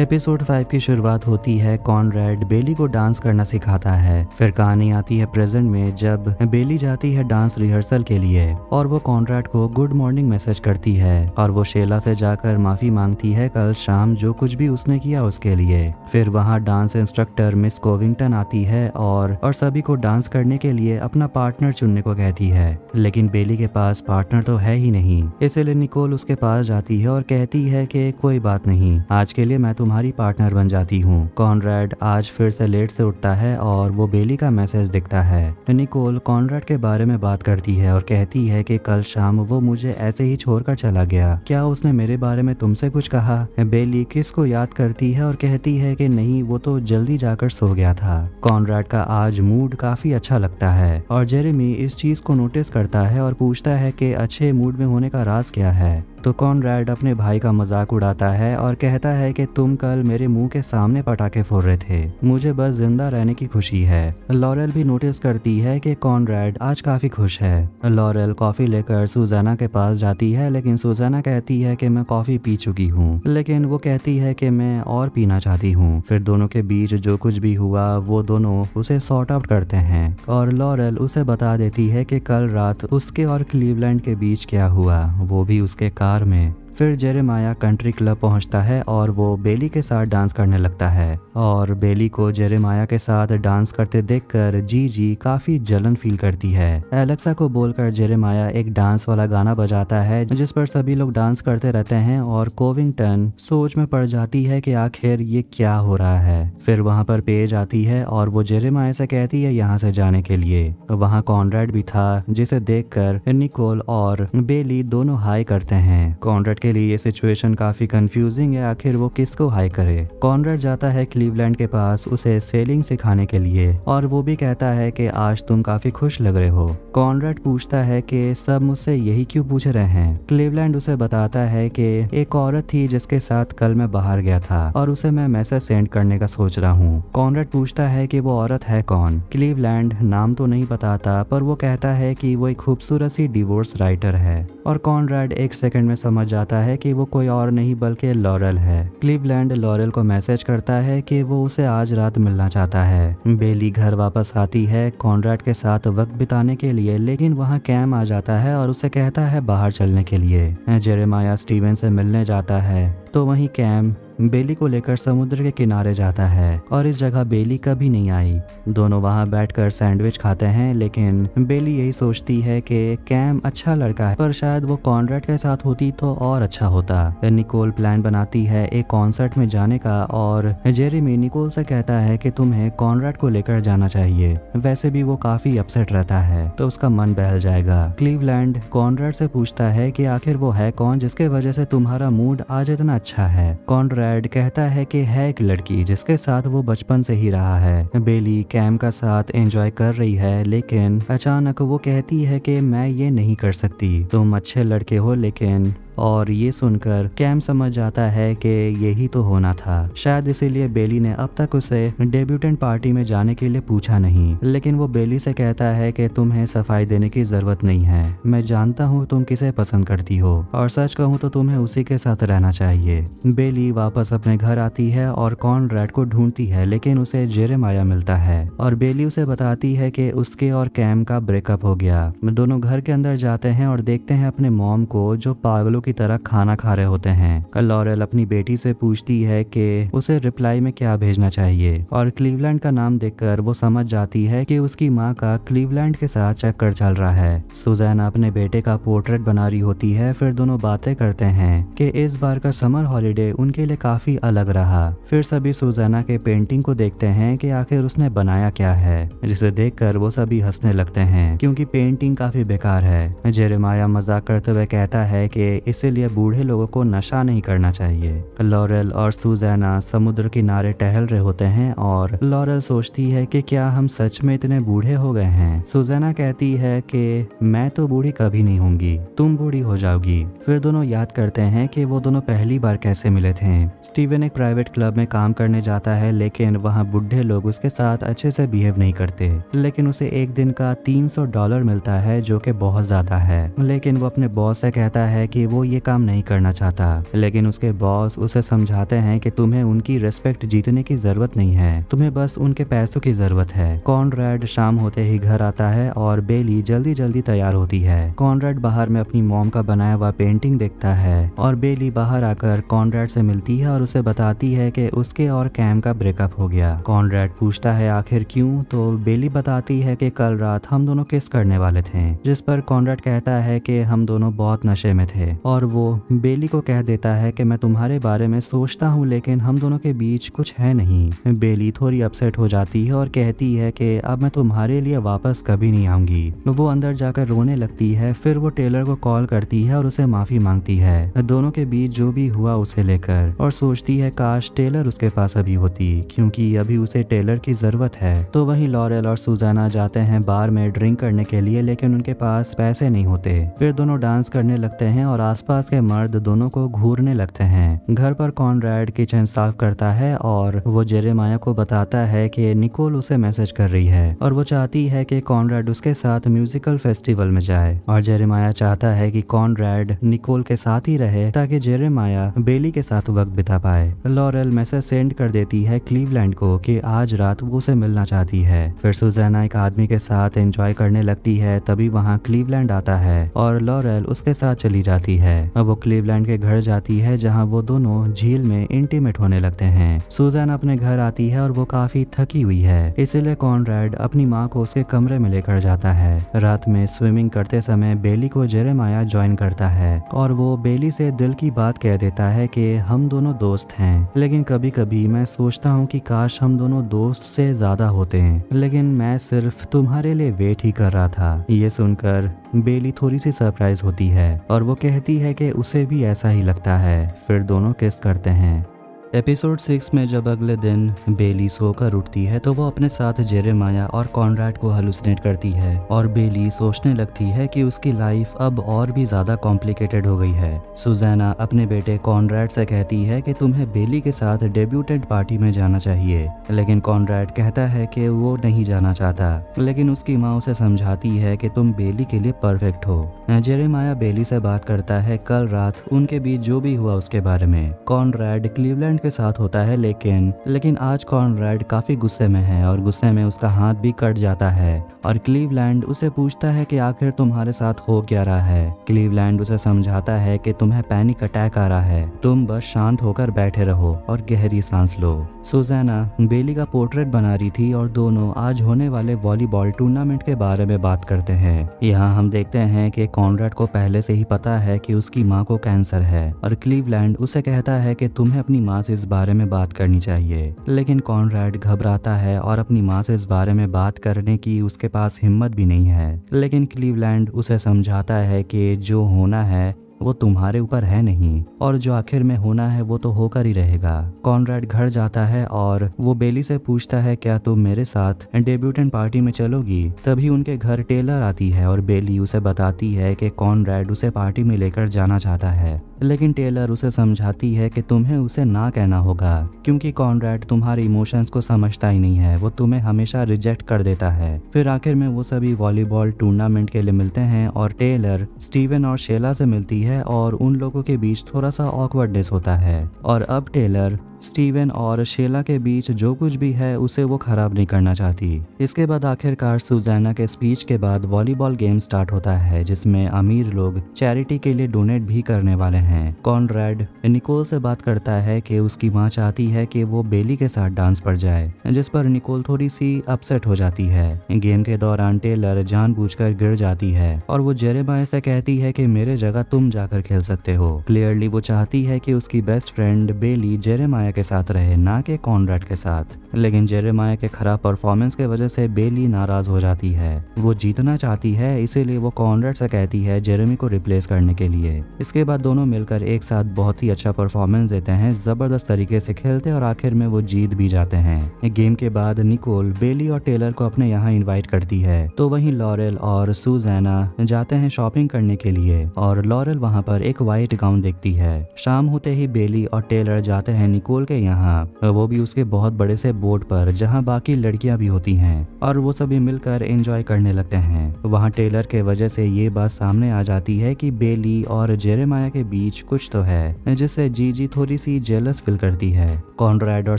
एपिसोड 5 की शुरुआत होती है कॉनरेड बेली को डांस करना सिखाता है। फिर कहानी आती है प्रेजेंट में जब बेली जाती है डांस रिहर्सल के लिए और वो कॉनरेड को गुड मॉर्निंग मैसेज करती है और वो शेला से जाकर माफी मांगती है कल शाम जो कुछ भी उसने किया उसके लिए। फिर वहाँ डांस इंस्ट्रक्टर मिस कोविंगटन आती है और सभी को डांस करने के लिए अपना पार्टनर चुनने को कहती है लेकिन बेली के पास पार्टनर तो है ही नहीं, इसलिए निकोल उसके पास जाती है और कहती है कि कोई बात नहीं, आज के लिए मैं तुम्हारी पार्टनर बन जाती हूँ। कॉनरेड आज फिर से लेट से उठता है और वो बेली का मैसेज दिखता है। निकोल कॉनरेड के बारे में बात करती है और कहती है कि कल शाम वो मुझे ऐसे ही छोड़कर चला गया, क्या उसने मेरे बारे में तुमसे कुछ कहा। बेली किस को याद करती है और कहती है कि नहीं, वो तो जल्दी जाकर सो गया था। कॉनरेड का आज मूड काफी अच्छा लगता है और जेरेमी इस चीज को नोटिस करता है और पूछता है कि अच्छे मूड में होने का राज क्या है। तो कॉनरेड अपने भाई का मजाक उड़ाता है और कहता है कि तुम कल मेरे मुंह के सामने पटाखे फोड़ रहे थे, मुझे बस जिंदा रहने की खुशी है। लॉरेल भी नोटिस करती है कि कॉनरेड आज काफी खुश है। लॉरेल कॉफी लेकर सुजाना के पास जाती है लेकिन सुजाना कहती है कि मैं कॉफी पी चुकी हूँ, लेकिन वो कहती है कि मैं और पीना चाहती हूँ। फिर दोनों के बीच जो कुछ भी हुआ वो दोनों उसे सॉर्ट आउट करते हैं और लॉरेल उसे बता देती है कि कल रात उसके और क्लीवलैंड के बीच क्या हुआ, वो भी उसके कार में। फिर जेरेमाया कंट्री क्लब पहुंचता है और वो बेली के साथ डांस करने लगता है और बेली को जेरेमाया के साथ डांस करते देखकर जी काफी जलन फील करती है। एलेक्सा को बोलकर जेरेमाया एक डांस वाला गाना बजाता है जिस पर सभी लोग डांस करते रहते हैं और कोविंगटन सोच में पड़ जाती है कि आखिर ये क्या हो रहा है। फिर वहाँ पर पेज आती है और वो जेरेमाया से कहती है यहाँ से जाने के लिए। वहाँ कॉनरेड भी था जिसे देखकर निकोल और बेली दोनों हाई करते हैं। कॉनरेड के लिए ये सिचुएशन काफी कंफ्यूजिंग है, आखिर वो किसको हाई करे। कॉनरेड जाता है क्लीवलैंड के पास उसे सेलिंग सिखाने के लिए और वो भी कहता है कि आज तुम काफी खुश लग रहे हो। कॉनरेड पूछता है कि सब मुझसे यही क्यों पूछ रहे हैं। क्लीवलैंड उसे बताता है कि एक औरत थी जिसके साथ कल मैं बाहर गया था और उसे मैं मैसेज सेंड करने का सोच रहा हूँ। कॉनरेड पूछता है कि वो औरत है कौन। क्लीवलैंड नाम तो नहीं बताता पर वो कहता है कि वो एक खूबसूरत सी डिवोर्स राइटर है और कॉनरेड एक सेकंड में समझ जाता है कि वो कोई और नहीं बल्कि लॉरेल है। क्लीवलैंड लॉरेल को मैसेज करता है कि वो उसे आज रात मिलना चाहता है। बेली घर वापस आती है कॉनरेड के साथ वक्त बिताने के लिए, लेकिन वहाँ कैम आ जाता है और उसे कहता है बाहर चलने के लिए। जेरेमाया स्टीवन से मिलने जाता है तो वहीं कैम बेली को लेकर समुद्र के किनारे जाता है और इस जगह बेली कभी नहीं आई। दोनों वहां बैठकर सैंडविच खाते हैं, लेकिन बेली यही सोचती है कि कैम अच्छा लड़का है पर शायद वो कॉनरेड के साथ होती तो और अच्छा होता। निकोल प्लान बनाती है एक कॉन्सर्ट में जाने का और जेरेमी निकोल से कहता है कि तुम्हें कॉनरेड को लेकर जाना चाहिए। वैसे भी वो काफी अपसेट रहता है तो उसका मन बहल जाएगा। क्लीवलैंड कॉनरेड से पूछता है कि आखिर वो है कौन जिसके वजह से तुम्हारा मूड आज इतना अच्छा है। कॉनरेड कहता है कि है एक लड़की जिसके साथ वो बचपन से ही रहा है। बेली कैम का साथ एंजॉय कर रही है, लेकिन अचानक वो कहती है कि मैं ये नहीं कर सकती, तुम अच्छे लड़के हो लेकिन और ये सुनकर कैम समझ जाता है कि यही तो होना था। शायद इसीलिए बेली ने अब तक उसे डेब्यूटेंट पार्टी में जाने के लिए पूछा नहीं, लेकिन वो बेली से कहता है कि तुम्हें सफाई देने की जरूरत नहीं है। मैं जानता हूँ तुम किसे पसंद करती हो और सच कहूँ तो तुम्हें उसी के साथ रहना चाहिए। बेली वापस अपने घर आती है और कॉनरेड को ढूंढती है, लेकिन उसे जेरेमाया मिलता है और बेली उसे बताती है कि उसके और कैम का ब्रेकअप हो गया। दोनों घर के अंदर जाते हैं और देखते हैं अपने मॉम को जो पागलों की तरह खाना खा रहे होते हैं। लॉरेल अपनी बेटी से पूछती है कि उसे रिप्लाई में क्या भेजना चाहिए और क्लीवलैंड का नाम देखकर वो समझ जाती है कि उसकी माँ का क्लीवलैंड के साथ चक्कर चल रहा है। सुजैना अपने बेटे का पोर्ट्रेट बना रही होती है, फिर दोनों बातें करते हैं कि इस बार का समर हॉलीडे उनके लिए काफी अलग रहा। फिर सभी सुजैना के पेंटिंग को देखते हैं कि आखिर उसने बनाया क्या है, जिसे देखकर वो सभी हंसने लगते हैं क्योंकि पेंटिंग काफी बेकार है। जेरेमाया मजाक करते हुए कहता है कि इसीलिए बूढ़े लोगों को नशा नहीं करना चाहिए। लॉरेल और सुजैना समुद्र किनारे टहल रहे होते हैं और लॉरेल सोचती है कि क्या हम सच में इतने बूढ़े हो गए हैं। सुजैना कहती है कि मैं तो बूढ़ी कभी नहीं होंगी, तुम बूढ़ी हो जाओगी। फिर दोनों याद करते हैं कि वो दोनों पहली बार कैसे मिले थे। स्टीवन एक प्राइवेट क्लब में काम करने जाता है, लेकिन वहाँ बुढ़े लोग उसके साथ अच्छे से बिहेव नहीं करते, लेकिन उसे एक दिन का $300 मिलता है जो कि बहुत ज्यादा है। लेकिन वो अपने बॉस से कहता है कि वो ये काम नहीं करना चाहता, लेकिन उसके बॉस उसे समझाते हैं कि तुम्हें उनकी रिस्पेक्ट जीतने की जरूरत नहीं है, तुम्हें बस उनके पैसों की जरूरत है। कॉनरेड शाम होते ही घर आता है और बेली जल्दी जल्दी तैयार होती है। कॉनरेड बाहर में अपनी मॉम का बनाया हुआ पेंटिंग देखता है और बेली बाहर आकर कॉनरेड से मिलती है और उसे बताती है कि उसके और कैम का ब्रेकअप हो गया। कॉनरेड पूछता है आखिर क्यों, तो बेली बताती है कि कल रात हम दोनों किस करने वाले थे, जिस पर कॉनरेड कहता है कि हम दोनों बहुत नशे में थे और वो बेली को कह देता है कि मैं तुम्हारे बारे में सोचता हूँ लेकिन हम दोनों के बीच कुछ है नहीं। बेली थोड़ी अपसेट हो जाती है और कहती है कि अब मैं तुम्हारे लिए वापस कभी नहीं आऊंगी। वो अंदर जाकर रोने लगती है। फिर वो टेलर को कॉल करती है और उसे माफी मांगती है दोनों के बीच जो भी हुआ उसे लेकर, और सोचती है काश टेलर उसके पास अभी होती क्योंकि अभी उसे टेलर की जरूरत है। तो वहीं लॉरेल और सुजैना जाते हैं बार में ड्रिंक करने के लिए, लेकिन उनके पास पैसे नहीं होते। फिर दोनों डांस करने लगते हैं और आसपास के मर्द दोनों को घूरने लगते हैं। घर पर कॉनरेड किचन साफ करता है और वो जेरेमाया को बताता है कि निकोल उसे मैसेज कर रही है और वो चाहती है कि कॉनरेड उसके साथ म्यूजिकल फेस्टिवल में जाए, और जेरेमाया चाहता है कि कॉनरेड निकोल के साथ ही रहे ताकि जेरेमाया बेली के साथ वक्त बिता पाए। लॉरेल मैसेज सेंड कर देती है क्लीवलैंड को कि आज रात वो उसे मिलना चाहती है। फिर सुजैना एक आदमी के साथ एंजॉय करने लगती है, तभी वहाँ क्लीवलैंड आता है और लॉरेल उसके साथ चली जाती है। अब वो क्लीवलैंड के घर जाती है जहाँ वो दोनों झील में इंटीमेट होने लगते हैं। सुजैना अपने घर आती है और वो काफी थकी हुई है, इसीलिए कॉनरेड अपनी माँ को उसके कमरे में लेकर जाता है। रात में स्विमिंग करते समय बेली को जेरेमाया ज्वाइन करता है और वो बेली से दिल की बात कह देता है कि हम दोनों दोस्त हैं, लेकिन कभी कभी मैं सोचता हूँ कि काश हम दोनों दोस्त से ज्यादा होते हैं, लेकिन मैं सिर्फ तुम्हारे लिए वेट ही कर रहा था। ये सुनकर बेली थोड़ी सी सरप्राइज होती है और वो कहती है कि उसे भी ऐसा ही लगता है। फिर दोनों किस करते हैं। एपिसोड 6 में जब अगले दिन बेली सोकर उठती है तो वो अपने साथ जेरेमाया और कॉनराड को हेलुसिनेट करती है और बेली सोचने लगती है कि उसकी लाइफ अब और भी ज्यादा कॉम्प्लिकेटेड हो गई है। सुजैना अपने बेटे कॉनराड से कहती है कि तुम्हें बेली के साथ डेब्यूटेंट पार्टी में जाना चाहिए, लेकिन कॉनराड कहता है कि वो नहीं जाना चाहता, लेकिन उसकी माँ उसे समझाती है कि तुम बेली के लिए परफेक्ट हो। जेरेमाया बेली से बात करता है कल रात उनके बीच जो भी हुआ उसके बारे में। कॉनराड क्लीवलैंड के साथ होता है, लेकिन आज कॉनराड काफी गुस्से में है और गुस्से में उसका हाथ भी कट जाता है और क्लीवलैंड उसे पूछता है कि आखिर तुम्हारे साथ हो क्या रहा है। क्लीवलैंड उसे समझाता है कि तुम्हें पैनिक अटैक आ रहा है, तुम बस शांत होकर बैठे रहो और गहरी सांस लो। सुजैना बेली का पोर्ट्रेट बना रही थी और दोनों आज होने वाले वॉलीबॉल टूर्नामेंट के बारे में बात करते हैं। यहाँ हम देखते हैं कि कॉनराड को पहले से ही पता है कि उसकी माँ को कैंसर है और क्लीवलैंड उसे कहता है कि तुम्हें अपनी माँ से इस बारे में बात करनी चाहिए, लेकिन कॉनराड घबराता है और अपनी माँ से इस बारे में बात करने की उसके पास हिम्मत भी नहीं है। लेकिन क्लीवलैंड उसे समझाता है कि जो होना है वो तुम्हारे ऊपर है नहीं और जो आखिर में होना है वो तो होकर ही रहेगा। कॉनराड घर जाता है और वो बेली से पूछता है क्या तुम मेरे साथ डेब्यूटेंट पार्टी में चलोगी। तभी उनके घर टेलर आती है और बेली उसे बताती है कि कॉनराड उसे पार्टी में लेकर जाना चाहता है, लेकिन टेलर उसे समझाती है कि तुम्हें उसे ना कहना होगा क्योंकि कॉनराड तुम्हारे इमोशंस को समझता ही नहीं है, वो तुम्हें हमेशा रिजेक्ट कर देता है। फिर आखिर में वो सभी वॉलीबॉल टूर्नामेंट के लिए मिलते हैं और टेलर स्टीवन और शेला से मिलती है और उन लोगों के बीच थोड़ा सा ऑकवर्डनेस होता है और अब टेलर स्टीवन और शेला के बीच जो कुछ भी है उसे वो खराब नहीं करना चाहती। इसके बाद आखिरकार सुजैना के स्पीच के बाद वॉलीबॉल गेम स्टार्ट होता है जिसमें अमीर लोग चैरिटी के लिए डोनेट भी करने वाले हैं। कॉनराड निकोल से बात करता है कि उसकी माँ चाहती है कि वो बेली के साथ डांस पर जाए, जिस पर निकोल थोड़ी सी अपसेट हो जाती है। गेम के दौरान टेलर जानबूझकर गिर जाती है और वो जेरेमाया से कहती है कि मेरे जगह तुम जाकर खेल सकते हो। क्लियरली वो चाहती है कि उसकी बेस्ट फ्रेंड बेली जेरेमाया के साथ रहे, ना कि कॉनराड के साथ, लेकिन जेरेमाया के खराब परफॉर्मेंस के वजह से बेली नाराज हो जाती है। वो जीतना चाहती है, इसीलिए वो कॉनराड से कहती है जेरेमी को रिप्लेस करने के लिए। इसके बाद दोनों मिलकर एक साथ बहुत ही अच्छा परफॉर्मेंस देते हैं, जबरदस्त तरीके से खेलते और आखिर में वो जीत भी जाते हैं। गेम के बाद निकोल बेली और टेलर को अपने यहाँ इन्वाइट करती है, तो वहीं लॉरेल और सुजैना जाते हैं शॉपिंग करने के लिए और लॉरेल वहाँ पर एक व्हाइट गाउन देखती है। शाम होते ही बेली और टेलर जाते हैं निकोल के यहाँ, वो भी उसके बहुत बड़े से बोट पर जहाँ बाकी लड़कियां भी होती हैं और वो सभी मिलकर एंजॉय करने लगते हैं। वहाँ टेलर के वजह से ये बात सामने आ जाती है कि बेली और जेरेमाया के बीच कुछ तो है, जिससे जीजी थोड़ी सी जेलस फील करती है। कॉनराड और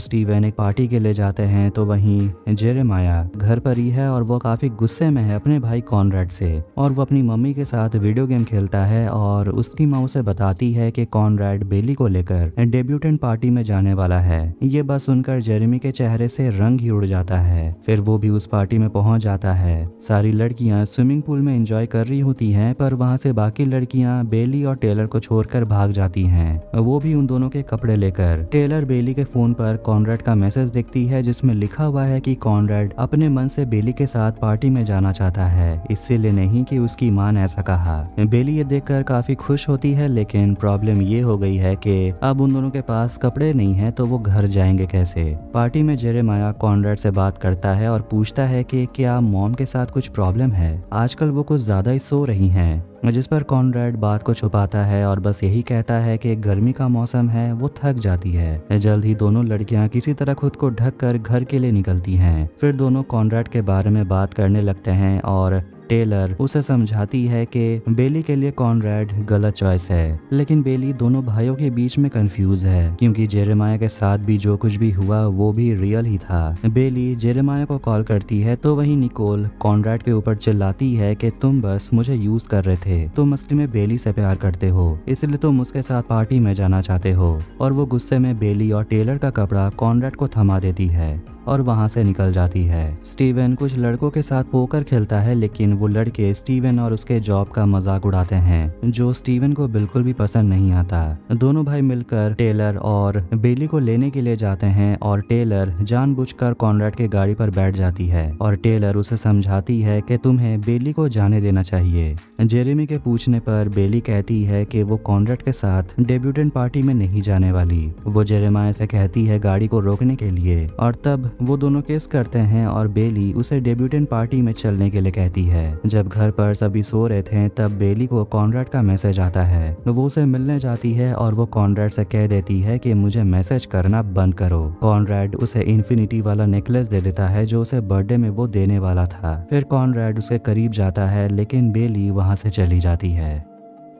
स्टीवन एक पार्टी के लिए जाते हैं, तो वहीं जेरेमाया घर पर ही है और वो काफी गुस्से में है अपने भाई कॉनराड से और वो अपनी मम्मी के साथ वीडियो गेम खेलता है और उसकी माँ उसे बताती है कि कॉनराड बेली को लेकर डेब्यूटेंट पार्टी में जाने वाला है। ये बात सुनकर जेरेमी के चेहरे से रंग ही उड़ जाता है। फिर वो भी उस पार्टी में पहुंच जाता है। सारी लड़कियां स्विमिंग पूल में एंजॉय कर रही होती हैं, पर वहां से बाकी लड़कियां बेली और टेलर को छोड़कर भाग जाती हैं, वो भी उन दोनों के कपड़े लेकर। टेलर बेली के फोन पर कॉनराड का मैसेज देखती है जिसमें लिखा हुआ है कि कॉनराड अपने मन से बेली के साथ पार्टी में जाना चाहता है, इसलिए नहीं कि उसकी माँ ने ऐसा कहा। बेली ये देखकर काफी खुश होती है, लेकिन प्रॉब्लम ये हो गई है कि अब उन दोनों के पास कपड़े नहीं है, तो वो घर जाएंगे कैसे। पार्टी में जेरेमाया कॉनराड से बात करता है और पूछता है कि क्या मॉम के साथ कुछ प्रॉब्लम है, आजकल वो कुछ ज्यादा ही सो रही हैं, जिस पर कॉनराड बात को छुपाता है और बस यही कहता है कि गर्मी का मौसम है, वो थक जाती है। जल्द ही दोनों लड़कियां किसी तरह खुद को ढक कर घर के लिए निकलती हैं। फिर दोनों कॉनराड के बारे में बात करने लगते हैं और टेलर उसे समझाती है कि बेली के लिए कॉनराड गलत चॉइस है, लेकिन बेली दोनों भाइयों के बीच में कंफ्यूज है क्योंकि जेरेमाया के साथ भी जो कुछ भी हुआ वो भी रियल ही था। बेली जेरेमाया को कॉल करती है, तो वहीं निकोल कॉनराड के ऊपर चिल्लाती है कि तुम बस मुझे यूज कर रहे थे, तुम असली में बेली से प्यार करते हो, इसलिए तुम उसके साथ पार्टी में जाना चाहते हो। और वो गुस्से में बेली और टेलर का कपड़ा कॉनराड को थमा देती है। और वहाँ से निकल जाती है। स्टीवन कुछ लड़कों के साथ पोकर खेलता है, लेकिन वो लड़के स्टीवन और उसके जॉब का मजाक उड़ाते हैं, जो स्टीवन को बिल्कुल भी पसंद नहीं आता। दोनों भाई मिलकर टेलर और बेली को लेने के लिए जाते हैं और टेलर जानबूझकर कॉनरेड के गाड़ी पर बैठ जाती है और टेलर उसे समझाती है कि तुम्हें बेली को जाने देना चाहिए। जेरेमी के पूछने पर बेली कहती है कि वो कॉनरेड के साथ डेब्यूटेंट पार्टी में नहीं जाने वाली। वो जेरेमाया से कहती है गाड़ी को रोकने के लिए और तब वो दोनों किस करते हैं और बेली उसे डेब्यूटेंट पार्टी में चलने के लिए कहती है। जब घर पर सभी सो रहे थे तब बेली को कॉनरेड का मैसेज आता है। वो उसे मिलने जाती है और वो कॉनरेड से कह देती है कि मुझे मैसेज करना बंद करो। कॉनरेड उसे इन्फिनिटी वाला नेकलेस दे देता है जो उसे बर्थडे में वो देने वाला था। फिर कॉनरेड उसके करीब जाता है, लेकिन बेली वहां से चली जाती है।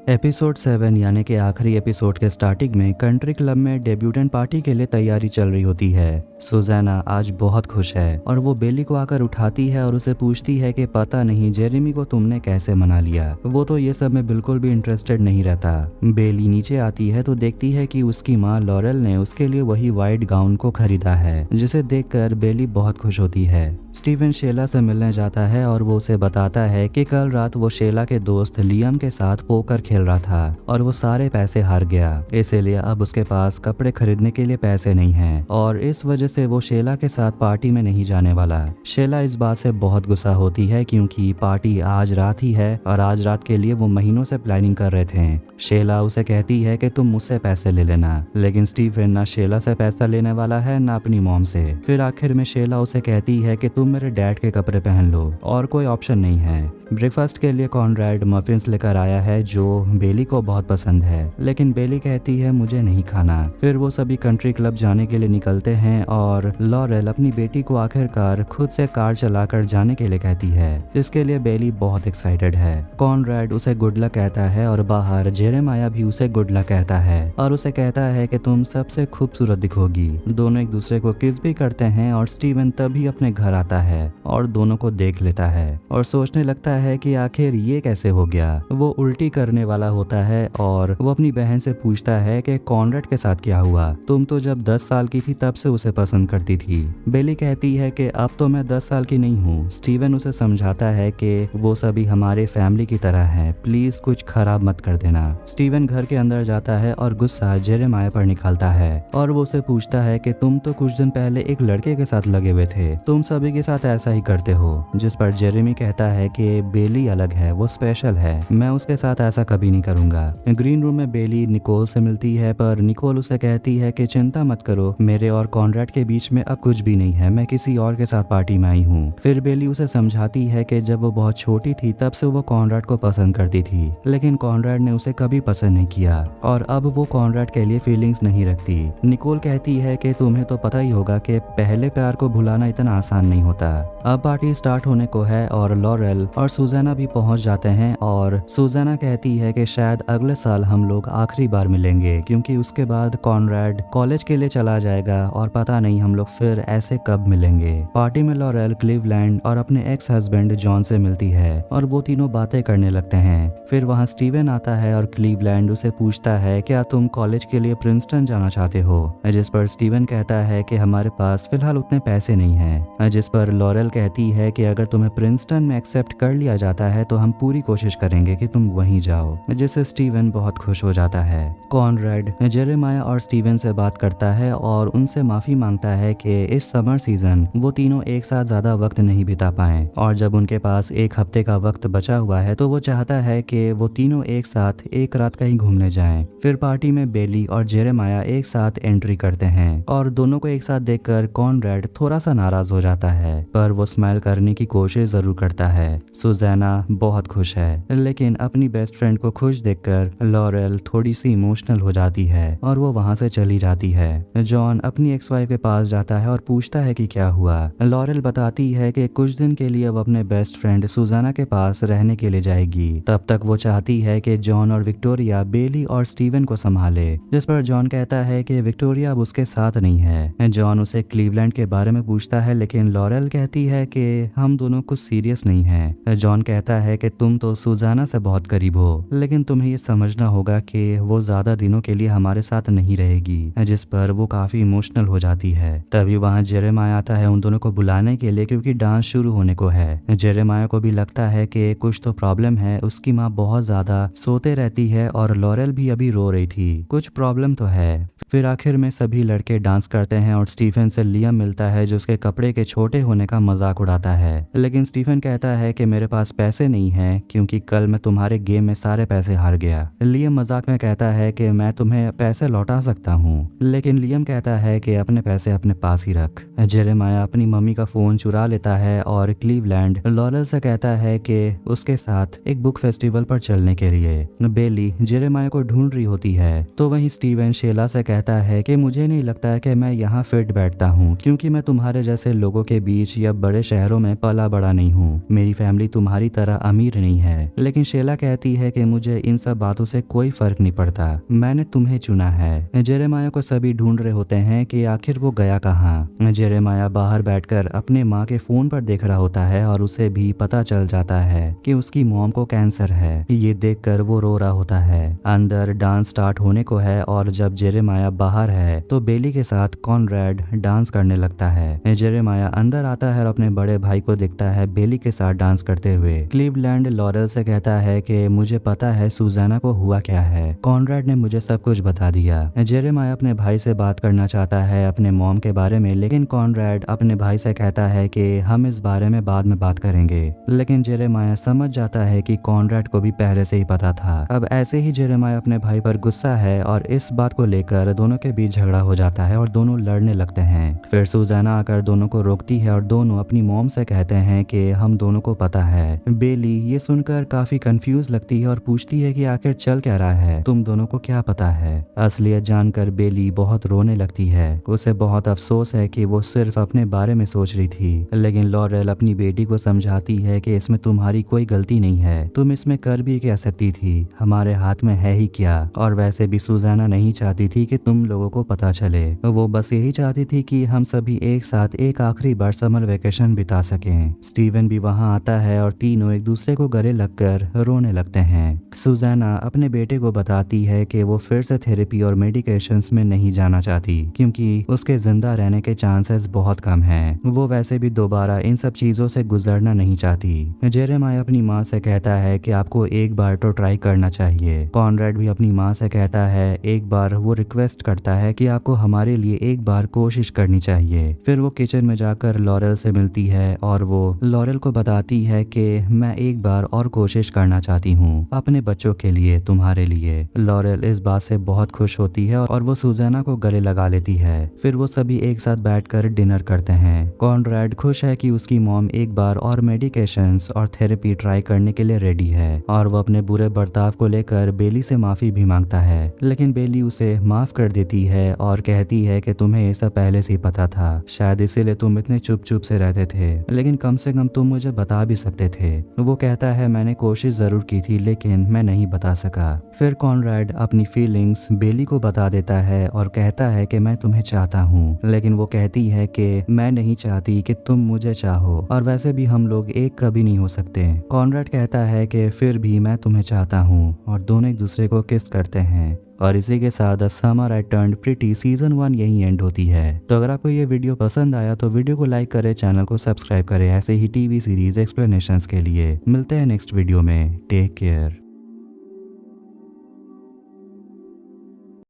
एपिसोड 7 यानी कि आखिरी एपिसोड के स्टार्टिंग में कंट्री क्लब में डेब्यूटेंट पार्टी के लिए तैयारी चल रही होती है। सुज़ैना आज बहुत खुश है और वो बेली को आकर उठाती है और उसे पूछती है कि पता नहीं जेरेमी को तुमने कैसे मना लिया। वो तो ये सब में बिल्कुल भी इंटरेस्टेड नहीं रहता। बेली नीचे आती है तो देखती है कि उसकी माँ लॉरेल ने उसके लिए वही व्हाइट गाउन को खरीदा है, जिसे देखकर बेली बहुत खुश होती है। स्टीवन शेला से मिलने जाता है और वो उसे बताता है कि कल रात वो शेला के दोस्त लियम के साथ पोकर खेल रहा था और वो सारे पैसे हार गया, इसीलिए अब उसके पास कपड़े खरीदने के लिए पैसे नहीं हैं और इस वजह से वो शेला के साथ पार्टी में नहीं जाने वाला। शेला इस बात से बहुत गुस्सा होती है क्योंकि पार्टी आज रात ही है और आज रात के लिए वो महीनों से प्लानिंग कर रहे थे। शेला उसे कहती है कि तुम मुझसे पैसे ले लेना, लेकिन स्टीवन ना शेला से पैसा लेने वाला है ना अपनी मॉम से। फिर आखिर में शेला उसे कहती है कि तुम मेरे डैड के कपड़े पहन लो और कोई ऑप्शन नहीं है। ब्रेकफास्ट के लिए कॉनरेड मफिन्स लेकर आया है जो बेली को बहुत पसंद है, लेकिन बेली कहती है मुझे नहीं खाना। फिर वो सभी कंट्री क्लब जाने के लिए निकलते हैं और लॉरेल अपनी बेटी को आखिरकार खुद से कार चलाकर जाने के लिए कहती है, जिसके लिए बेली बहुत एक्साइटेड है। कॉनरेड उसे गुड लक कहता है और बाहर जेरेमाया भी उसे गुड लक कहता है और उसे कहता है कि तुम सबसे खूबसूरत दिखोगी। दोनों एक दूसरे को किस भी करते हैं और स्टीवन तभी अपने घर आता है और दोनों को देख लेता है और सोचने लगता है कि आखिर ये कैसे हो गया। वो उल्टी करने वाला होता है और वो अपनी बहन से पूछता है कि कॉनरेड के साथ क्या हुआ, तुम तो जब 10 साल की थी तब से उसे पसंद करती थी। बेली कहती है कि अब तो मैं 10 साल की नहीं हूँ। स्टीवन उसे समझाता है कि वो सभी हमारे फैमिली की तरह है, प्लीज कुछ खराब मत कर देना। स्टीवन घर के अंदर जाता है और गुस्सा जेरेमाया पर निकालता है और वो उसे पूछता है कि तुम तो कुछ दिन पहले एक लड़के के साथ लगे हुए थे, तुम सभी के साथ ऐसा ही करते हो। जिस पर जेरेमी कहता है कि बेली अलग है, वो स्पेशल है, मैं उसके साथ ऐसा कभी नहीं करूंगा। ग्रीन रूम में बेली निकोल से मिलती है पर निकोल उसे कहती है कि चिंता मत करो, मेरे और कॉनरेड के बीच में अब कुछ भी नहीं है, मैं किसी और के साथ पार्टी में आई हूँ। फिर बेली उसे समझाती है कि जब वो बहुत छोटी थी तब से वो कॉनरेड को पसंद करती थी, लेकिन कॉनरेड ने उसे कभी पसंद नहीं किया और अब वो कॉनरेड के लिए फीलिंग्स नहीं रखती। निकोल कहती है कि तुम्हें तो पता ही होगा कि पहले प्यार को भुलाना इतना आसान नहीं होता। अब पार्टी स्टार्ट होने को है और लॉरेल और सुज़ैना भी पहुंच जाते हैं और सुज़ैना कहती है कि शायद अगले साल हम लोग आखिरी बार मिलेंगे क्योंकि उसके बाद कॉनरेड कॉलेज के लिए चला जाएगा और पता नहीं हम लोग फिर ऐसे कब मिलेंगे। पार्टी में लॉरेल क्लीवलैंड और अपने एक्स हस्बैंड जॉन से मिलती है और वो तीनों बातें करने लगते हैं। फिर वहाँ स्टीवन आता है और क्लीवलैंड उसे पूछता है क्या तुम कॉलेज के लिए प्रिंसटन जाना चाहते हो, जिस पर स्टीवन कहता है कि हमारे पास फिलहाल उतने पैसे नहीं हैं। जिस पर लॉरेल कहती है कि अगर तुम्हें प्रिंसटन में एक्सेप्ट कर लिया जाता है तो हम पूरी कोशिश करेंगे कि तुम वहीं जाओ, जिससे स्टीवन बहुत खुश हो जाता है। कॉनरेड जेरेमाया और स्टीवन से बात करता है और उनसे माफी मांगता है कि इस समर सीजन वो तीनों एक साथ ज्यादा वक्त नहीं बिता पाए और जब उनके पास एक हफ्ते का वक्त बचा हुआ है तो वो चाहता है कि वो तीनों एक साथ एक रात कहीं घूमने जाएं। फिर पार्टी में बेली और जेरेमाया एक साथ एंट्री करते हैं और दोनों को एक साथ देखकर कॉनरेड थोड़ा सा नाराज हो जाता है, पर वो स्माइल करने की कोशिश जरूर करता है। सुज़ैना बहुत खुश है, लेकिन अपनी बेस्ट फ्रेंड को खुश देखकर लॉरेल थोड़ी सी इमोशनल हो जाती है और वो वहाँ से चली जाती है। जॉन अपनी एक्स वाइफ के पास जाता है और पूछता है कि क्या हुआ। लॉरेल बताती है कि कुछ दिन के लिए वो अपने बेस्ट फ्रेंड सुज़ैना के पास रहने के लिए जाएगी, तब तक वो चाहती है कि जॉन और विक्टोरिया बेली और स्टीवन को संभाले। जिस पर जॉन कहता है कि विक्टोरिया अब उसके साथ नहीं है। जॉन उसे क्लीवलैंड के बारे में पूछता है, लेकिन लॉरेल कहती है कि हम दोनों कुछ सीरियस नहीं है। जॉन कहता है कि तुम तो सुज़ैना से बहुत करीब हो, लेकिन तुम्हें ये समझना होगा कि वो ज्यादा दिनों के लिए हमारे साथ नहीं रहेगी, जिस पर वो काफी इमोशनल हो जाती है। तभी वहाँ जेरेमाया आता है उन दोनों को बुलाने के लिए, क्योंकि डांस शुरू होने को है। जेरेमाया को भी लगता है कि कुछ तो प्रॉब्लम है, उसकी माँ बहुत ज्यादा सोते रहती है और लॉरेल भी अभी रो रही थी, कुछ प्रॉब्लम तो है। फिर आखिर में सभी लड़के डांस करते हैं और स्टीफन से लियम मिलता है जो उसके कपड़े के छोटे होने का मजाक उड़ाता है। लेकिन स्टीफन कहता है कि मेरे पास पैसे नहीं है क्योंकि कल मैं तुम्हारे गेम में सारे पैसे हार गया। लियम मजाक में कहता है कि मैं तुम्हें पैसे लौटा सकता हूँ, लेकिन लियम कहता है कि अपने पैसे अपने पास ही रख। जेरेमाया अपनी मम्मी का फोन चुरा लेता है और क्लीवलैंड लॉरेल से कहता है कि उसके साथ एक बुक फेस्टिवल पर चलने के लिए। बेली जेरेमाया को ढूंढ रही होती है तो वहीं स्टीवन शेला से कहता है कि मुझे नहीं लगता कि मैं यहाँ फिट बैठता हूँ, क्योंकि मैं तुम्हारे जैसे लोगों के बीच या बड़े शहरों में पला बड़ा नहीं हूँ। मेरी फैमिली तुम्हारी तरह अमीर नहीं है। लेकिन शेला कहती है कि मुझे इन सब बातों से कोई फर्क नहीं पड़ता, मैंने तुम्हें चुना है। जेरेमाया को सभी ढूंढ रहे होते हैं कि आखिर वो गया कहाँ। जेरेमाया बाहर बैठकर अपने माँ के फोन पर देख रहा होता है और उसे भी पता चल जाता है कि उसकी मॉम को कैंसर है। ये देखकर वो रो रहा होता है। अंदर डांस स्टार्ट होने को है और जब जेरेमाया बाहर है तो बेली के साथ कॉनरैड डांस करने लगता है। जेरेमाया अंदर आता है और अपने बड़े भाई को देखता है बेली के साथ डांस करते हुए। क्लीवलैंड लॉरेल से कहता है कि मुझे पता है सुजाना को हुआ क्या है, कॉनरैड ने मुझे सब कुछ बता दिया। जेरेमाया अपने भाई से बात करना चाहता है अपने मॉम के बारे में, लेकिन कॉनरैड अपने भाई से कहता है कि हम इस बारे में बाद में बात करेंगे। लेकिन जेरेमाया समझ जाता है कि कॉनरैड को भी पहले से ही पता था। अब ऐसे ही जेरेमाया अपने भाई पर गुस्सा है और इस बात को लेकर दोनों के बीच झगड़ा हो जाता है और दोनों लड़ने लगते हैं। फिर सुजाना आकर दोनों को रोकती है और दोनों अपनी मॉम से कहते हैं कि हम दोनों को पता है। बेली ये सुनकर काफी कंफ्यूज लगती है और पूछती है कि आखिर चल क्या रहा है, तुम दोनों को क्या पता है। असलियत जानकर बेली बहुत रोने लगती है। उसे बहुत अफसोस है कि वो सिर्फ अपने बारे में सोच रही थी। लेकिन लॉरेल अपनी बेटी को समझाती है कि इसमें तुम्हारी कोई गलती नहीं है, तुम इसमें कर भी क्या सकती थी, हमारे हाथ में है ही क्या। और वैसे भी सुजाना नहीं चाहती थी कि तुम लोगों को पता चले, वो बस यही चाहती थी कि हम सभी एक साथ एक आखिरी बार समर वेकेशन बिता सकें। स्टीवन भी वहां आता है और तीनों एक दूसरे को गले लगकर रोने लगते हैं। सुजाना अपने बेटे को बताती है कि वो फिर से थेरेपी और मेडिकेशंस में नहीं जाना चाहती, क्योंकि उसके जिंदा रहने के चांसेस बहुत कम हैं। वो वैसे भी दोबारा इन सब चीजों से गुजरना नहीं चाहती। जेरेमाया अपनी माँ से कहता है कि आपको एक बार तो ट्राई करना चाहिए। कॉनरैड भी अपनी माँ से कहता है एक बार, वो रिक्वेस्ट करता है कि आपको हमारे लिए एक बार कोशिश करनी चाहिए। फिर वो किचन में जाकर लॉरेल से मिलती है और वो लॉरेल को बताती है कि मैं एक बार और कोशिश करना चाहती हूँ अपने बच्चों के लिए, तुम्हारे लिए। लॉरेल इस बात से बहुत खुश होती है और वो सुजाना को गले लगा लेती है। फिर वो सभी एक साथ बैठकर डिनर करते हैं। कॉनरैड खुश है कि उसकी मॉम एक बार और मेडिकेशंस और थेरेपी ट्राई करने के लिए रेडी है और वो अपने बुरे बर्ताव को लेकर बेली से माफी भी मांगता है। लेकिन बेली उसे माफ कर देती है और कहती है कि तुम्हें ये सब पहले से ही पता था, शायद इसीलिए तुम इतने चुप चुप से रहते थे, लेकिन कम से कम तुम मुझे बता भी सकते थे। वो कहता है मैंने कोशिश जरूर की थी लेकिन मैं नहीं बता सका। फिर कॉनरैड अपनी फीलिंग्स बेली को बता देता है और कहता है कि मैं तुम्हें चाहता हूँ, लेकिन वो कहती है कि मैं नहीं चाहती कि तुम मुझे चाहो और वैसे भी हम लोग एक कभी नहीं हो सकते। कॉनरैड कहता है कि फिर भी मैं तुम्हें चाहता हूँ और दोनों एक दूसरे को किस करते हैं। और इसी के साथ the summer I turned pretty season 1 यही एंड होती है। तो अगर आपको ये वीडियो पसंद आया तो वीडियो को लाइक करें, चैनल को सब्सक्राइब करें ऐसे ही टीवी सीरीज एक्सप्लेनेशंस के लिए। मिलते हैं नेक्स्ट वीडियो में, टेक केयर।